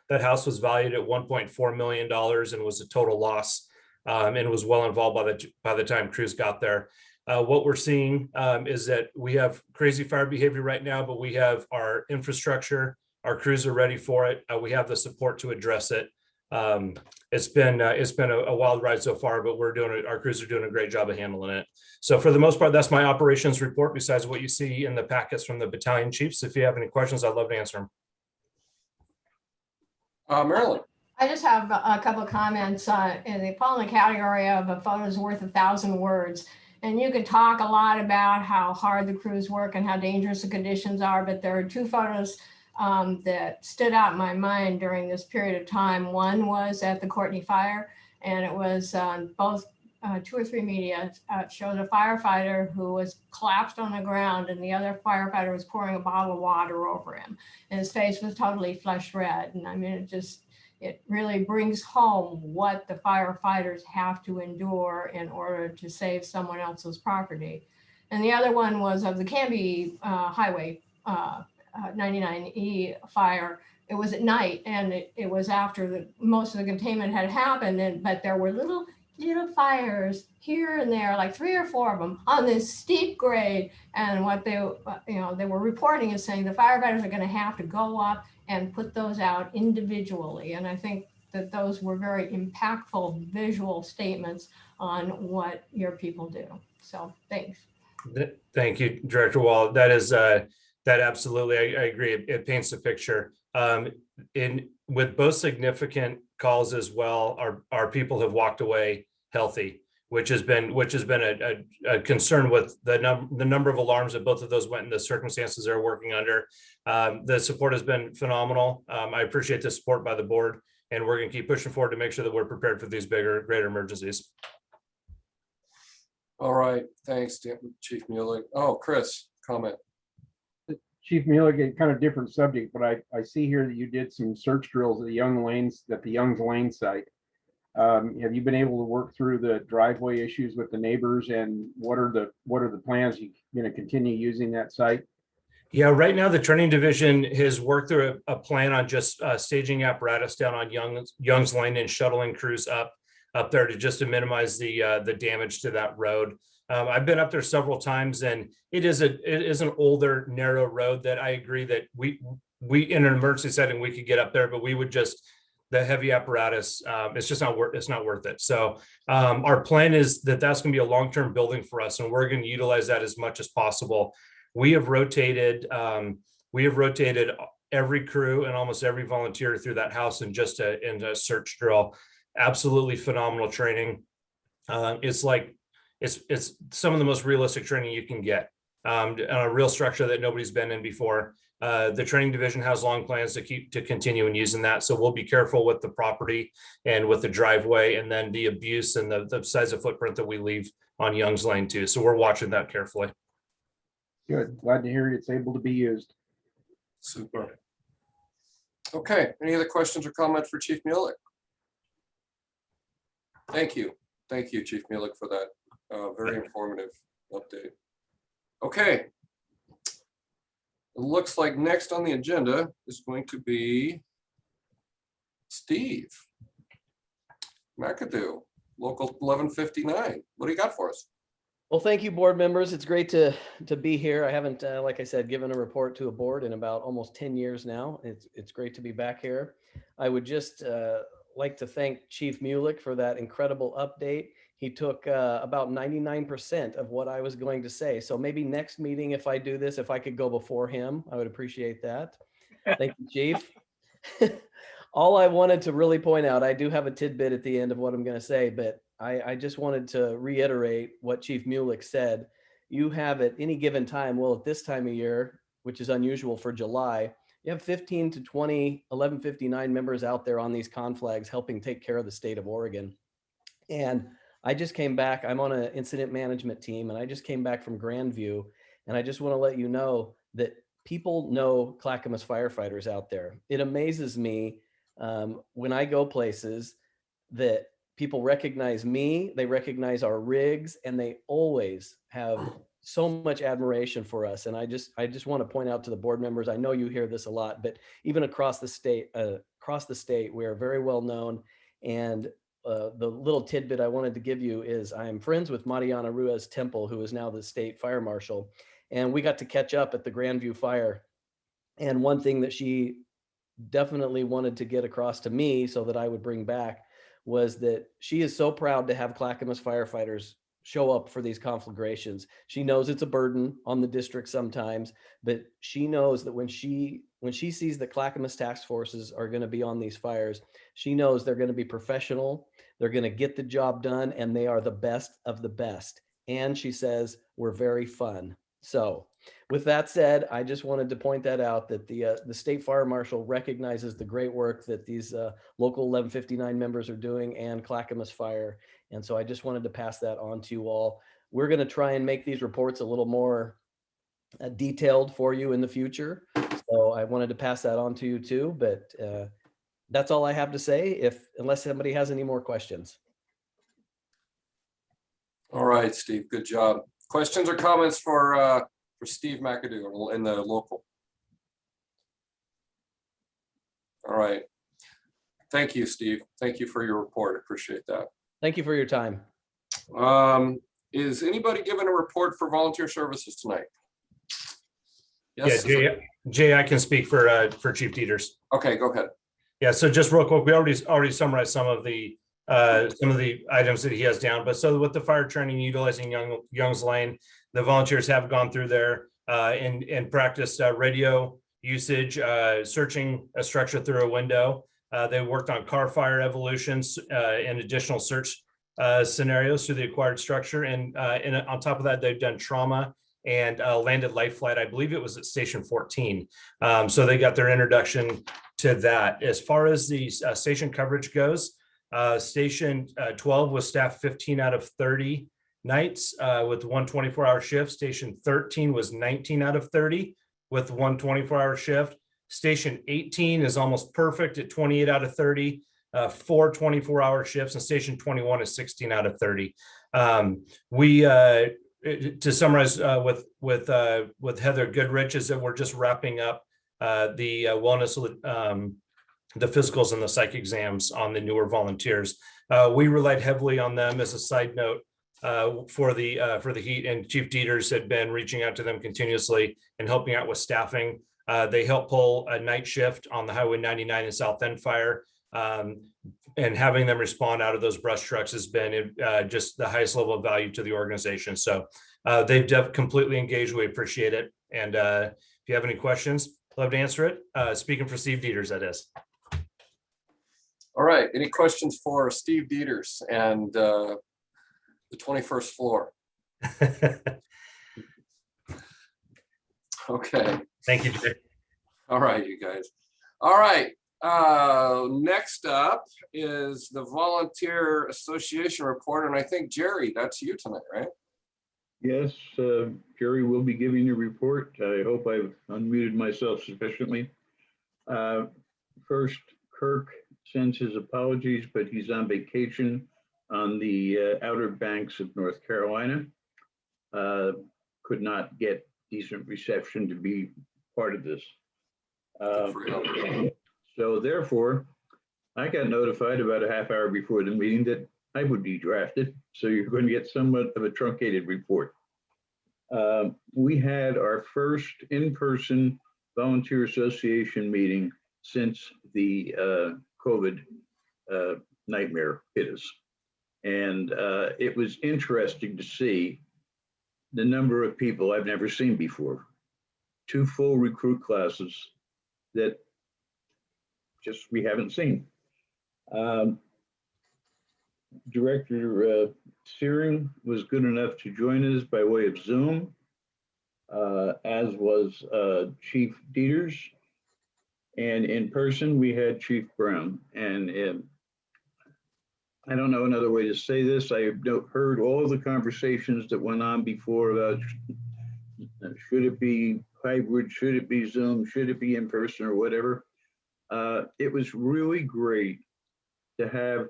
That house was valued at $1.4 million and was a total loss, and was well involved by the time crews got there. What we're seeing is that we have crazy fire behavior right now, but we have our infrastructure, our crews are ready for it. We have the support to address it. It's been a wild ride so far, but our crews are doing a great job of handling it. So for the most part, that's my operations report, besides what you see in the packets from the battalion chiefs. If you have any questions, I'd love to answer them. Marilyn. I just have a couple of comments. They fall in the category of a photo's worth 1,000 words. And you could talk a lot about how hard the crews work and how dangerous the conditions are, but there are 2 photos that stood out in my mind during this period of time. One was at the Courtney fire, and it was both 2 or 3 media showed a firefighter who was collapsed on the ground, and the other firefighter was pouring a bottle of water over him, and his face was totally flush red. And I mean, it really brings home what the firefighters have to endure in order to save someone else's property. And the other one was of the Canby Highway 99E fire. It was at night, and it was after most of the containment had happened, but there were little fires here and there, like 3 or 4 of them on this steep grade. And what they were reporting is saying the firefighters are going to have to go up and put those out individually. And I think that those were very impactful visual statements on what your people do. So thanks. Thank you, Director Wall. That is that absolutely, I agree. It paints a picture. With both significant calls as well, our people have walked away healthy, which has been a concern with the number of alarms that both of those went in the circumstances they're working under. The support has been phenomenal. I appreciate the support by the board, and we're going to keep pushing forward to make sure that we're prepared for these greater emergencies. All right, thanks, Chief Mueller. Oh, Chris, comment. Chief Mueller, kind of different subject, but I see here that you did some search drills at the Young's Lane site. Have you been able to work through the driveway issues with the neighbors, and what are the plans? You going to continue using that site? Yeah, right now the training division has worked through a plan on just staging apparatus down on Young's Lane and shuttling crews up there to minimize the damage to that road. I've been up there several times, and it is an older, narrow road that I agree that we in an emergency setting we could get up there, but we would just the heavy apparatus, it's just not worth it. So our plan is that that's going to be a long-term building for us, and we're going to utilize that as much as possible. We have rotated every crew and almost every volunteer through that house in a search drill. Absolutely phenomenal training. It's some of the most realistic training you can get on a real structure that nobody's been in before. The training division has long plans to continue in using that. So we'll be careful with the property and with the driveway, and then the abuse and the size of footprint that we leave on Young's Lane too. So we're watching that carefully. Good. Glad to hear it's able to be used. Super. Okay, any other questions or comments for Chief Mulek? Thank you, Chief Mulek, for that very informative update. Okay. It looks like next on the agenda is going to be Steve McAdoo, Local 1159. What do you got for us? Well, thank you, board members. It's great to be here. I haven't, like I said, given a report to a board in about almost 10 years now. It's great to be back here. I would just like to thank Chief Mulek for that incredible update. He took about 99% of what I was going to say. So maybe next meeting, if I do this, if I could go before him, I would appreciate that. Thank you, Chief. All I wanted to really point out, I do have a tidbit at the end of what I'm going to say, but I just wanted to reiterate what Chief Mulek said. You have at any given time, well, at this time of year, which is unusual for July, you have 15 to 20 1159 members out there on these conflags helping take care of the state of Oregon. And I just came back, I'm on an incident management team, and I just came back from Grandview, and I just want to let you know that people know Clackamas firefighters out there. It amazes me when I go places that people recognize me, they recognize our rigs, and they always have so much admiration for us. And I just want to point out to the board members, I know you hear this a lot, but even across the state, we are very well known. And the little tidbit I wanted to give you is I am friends with Mariana Ruiz Temple, who is now the state fire marshal. And we got to catch up at the Grandview Fire. And one thing that she definitely wanted to get across to me so that I would bring back was that she is so proud to have Clackamas firefighters show up for these conflagrations. She knows it's a burden on the district sometimes, but she knows that when she sees that Clackamas task forces are going to be on these fires, she knows they're going to be professional, they're going to get the job done, and they are the best of the best. And she says, we're very fun. So with that said, I just wanted to point that out, that the state fire marshal recognizes the great work that these local 1159 members are doing and Clackamas Fire. And so I just wanted to pass that on to you all. We're going to try and make these reports a little more detailed for you in the future. So I wanted to pass that on to you too, but that's all I have to say, unless somebody has any more questions. All right, Steve, good job. Questions or comments for Steve McAdoo in the local? All right. Thank you, Steve. Thank you for your report. Appreciate that. Thank you for your time. Is anybody giving a report for volunteer services tonight? Yes. Yeah, Jay, I can speak for Chief Dieters. Okay, go ahead. Yeah, so just real quick, we already summarized some of the items that he has down. But so with the fire training utilizing Young's Lane, the volunteers have gone through there and practiced radio usage, searching a structure through a window. They worked on car fire evolutions and additional search scenarios through the acquired structure. And on top of that, they've done trauma and landed life flight. I believe it was at Station 14. So they got their introduction to that. As far as the station coverage goes, Station 12 was staffed 15 out of 30 nights with 1 24-hour shift. Station 13 was 19 out of 30 with 1 24-hour shift. Station 18 is almost perfect at 28 out of 30, 4 24-hour shifts, and Station 21 is 16 out of 30. To summarize with Heather Goodrich, is that we're just wrapping up the wellness, the physicals and the psych exams on the newer volunteers. We relied heavily on them as a side note for the heat, and Chief Dieters had been reaching out to them continuously and helping out with staffing. They helped pull a night shift on the Highway 99 and South End Fire. And having them respond out of those brush trucks has been just the highest level of value to the organization. So they've completely engaged. We appreciate it. And if you have any questions, love to answer it. Speaking for Steve Dieters, that is. All right, any questions for Steve Dieters and the 21st floor? Okay. Thank you, Jay. All right, you guys. All right, next up is the Volunteer Association report, and I think, Jerry, that's you tonight, right? Yes, Jerry will be giving a report. I hope I've unmuted myself sufficiently. First, Kirk sends his apologies, but he's on vacation on the Outer Banks of North Carolina. Could not get decent reception to be part of this. So therefore, I got notified about a half hour before the meeting that I would be drafted. So you're going to get somewhat of a truncated report. We had our first in-person volunteer association meeting since the COVID nightmare hit us. And it was interesting to see the number of people I've never seen before. 2 full recruit classes that just we haven't seen. Director Searing was good enough to join us by way of Zoom, as was Chief Dieters. And in person, we had Chief Brown. And I don't know another way to say this. I have heard all the conversations that went on before about should it be hybrid, should it be Zoom, should it be in person or whatever. It was really great to have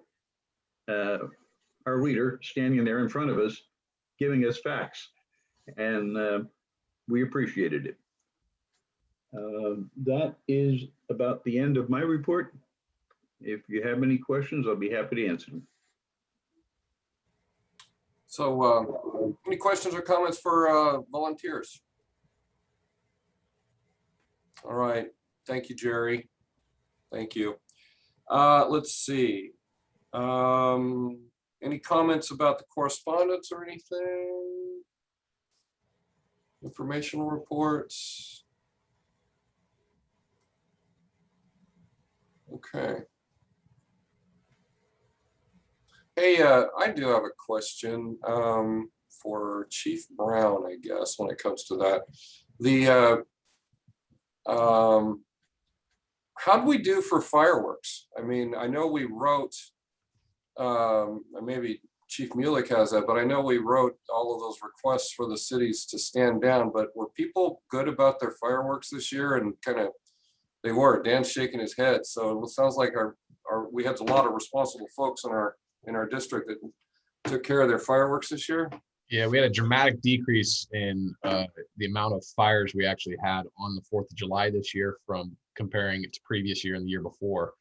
our leader standing there in front of us, giving us facts, and we appreciated it. That is about the end of my report. If you have any questions, I'll be happy to answer them. So any questions or comments for volunteers? All right, thank you, Jerry. Thank you. Let's see. Any comments about the correspondence or anything? Informational reports? Okay. Hey, I do have a question for Chief Brown, I guess, when it comes to that. The how do we do for fireworks? I mean, I know we wrote, maybe Chief Mulick has that, but I know we wrote all of those requests for the cities to stand down, but were people good about their fireworks this year? And kind of, they were. Dan's shaking his head. So it sounds like we had a lot of responsible folks in our district that took care of their fireworks this year. Yeah, we had a dramatic decrease in the amount of fires we actually had on the 4th of July this year from comparing it to previous year and the year before.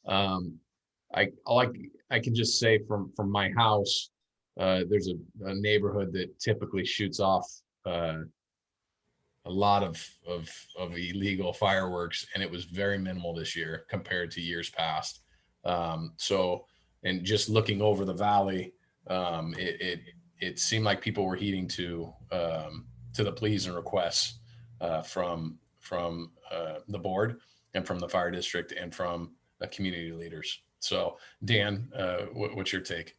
I can just say from my house, there's a neighborhood that typically shoots off a lot of illegal fireworks, and it was very minimal this year compared to years past. So, and just looking over the valley, it seemed like people were heeding to the pleas and requests from the board and from the fire district and from the community leaders. So Dan, what's your take?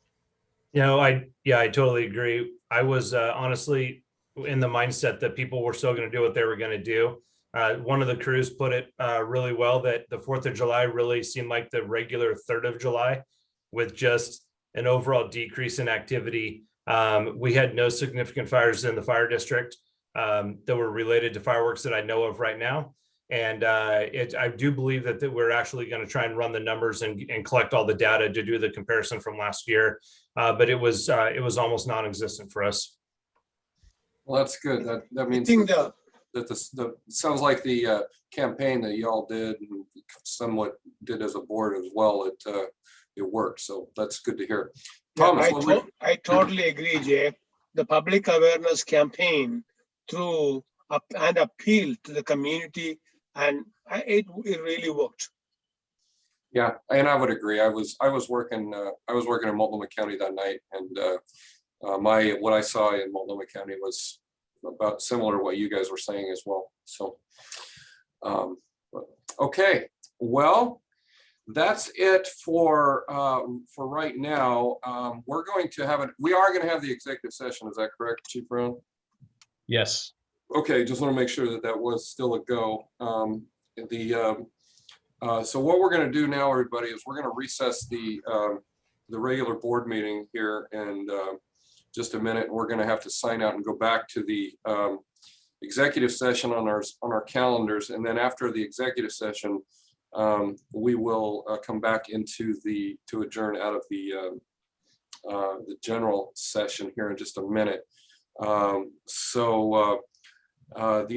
I totally agree. I was honestly in the mindset that people were still going to do what they were going to do. One of the crews put it really well that the 4th of July really seemed like the regular 3rd of July with just an overall decrease in activity. We had no significant fires in the fire district that were related to fireworks that I know of right now. And I do believe that we're actually going to try and run the numbers and collect all the data to do the comparison from last year. But it was almost non-existent for us. Well, that's good. That means that sounds like the campaign that y'all did and somewhat did as a board as well. It worked. So that's good to hear. Thomas, I totally agree, Jay. The public awareness campaign through an appeal to the community, and it really worked. Yeah, and I would agree. I was working in Multnomah County that night, and what I saw in Multnomah County was about similar to what you guys were saying as well. So, okay, well, that's it for right now. We are going to have the executive session. Is that correct, Chief Brown? Yes. Okay, just want to make sure that that was still a go. So what we're going to do now, everybody, is we're going to recess the regular board meeting here in just a minute. We're going to have to sign out and go back to the executive session on our calendars, and then after the executive session, we will come back into to adjourn out of the general session here in just a minute. The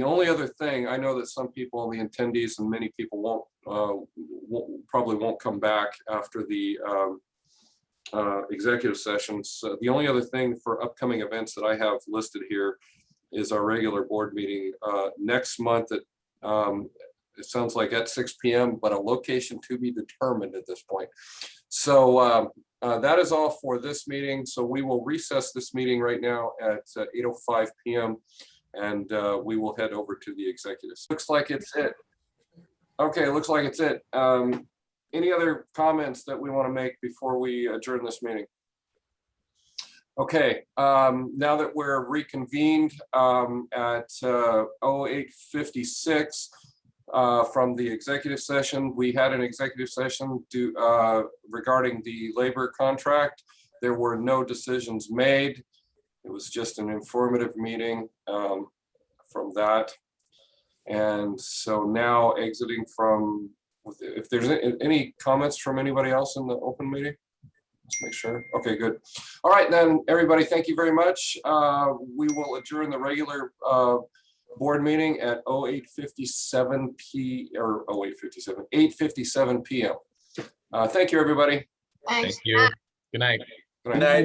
only other thing, I know that some people, the attendees, and many people probably won't come back after the executive sessions. The only other thing for upcoming events that I have listed here is our regular board meeting next month at, it sounds like at 6 p.m., but a location to be determined at this point. So that is all for this meeting. So we will recess this meeting right now at 8:05 p.m. and we will head over to the executives. Looks like it's it. Okay, looks like it's it. Any other comments that we want to make before we adjourn this meeting? Okay, now that we're reconvened at 08:56 from the executive session, we had an executive session regarding the labor contract. There were no decisions made. It was just an informative meeting from that. And so now exiting from, if there's any comments from anybody else in the open meeting? Let's make sure. Okay, good. All right, then, everybody, thank you very much. We will adjourn the regular board meeting at 8:57 p.m. Thank you, everybody. Thanks. Thank you. Good night. Good night.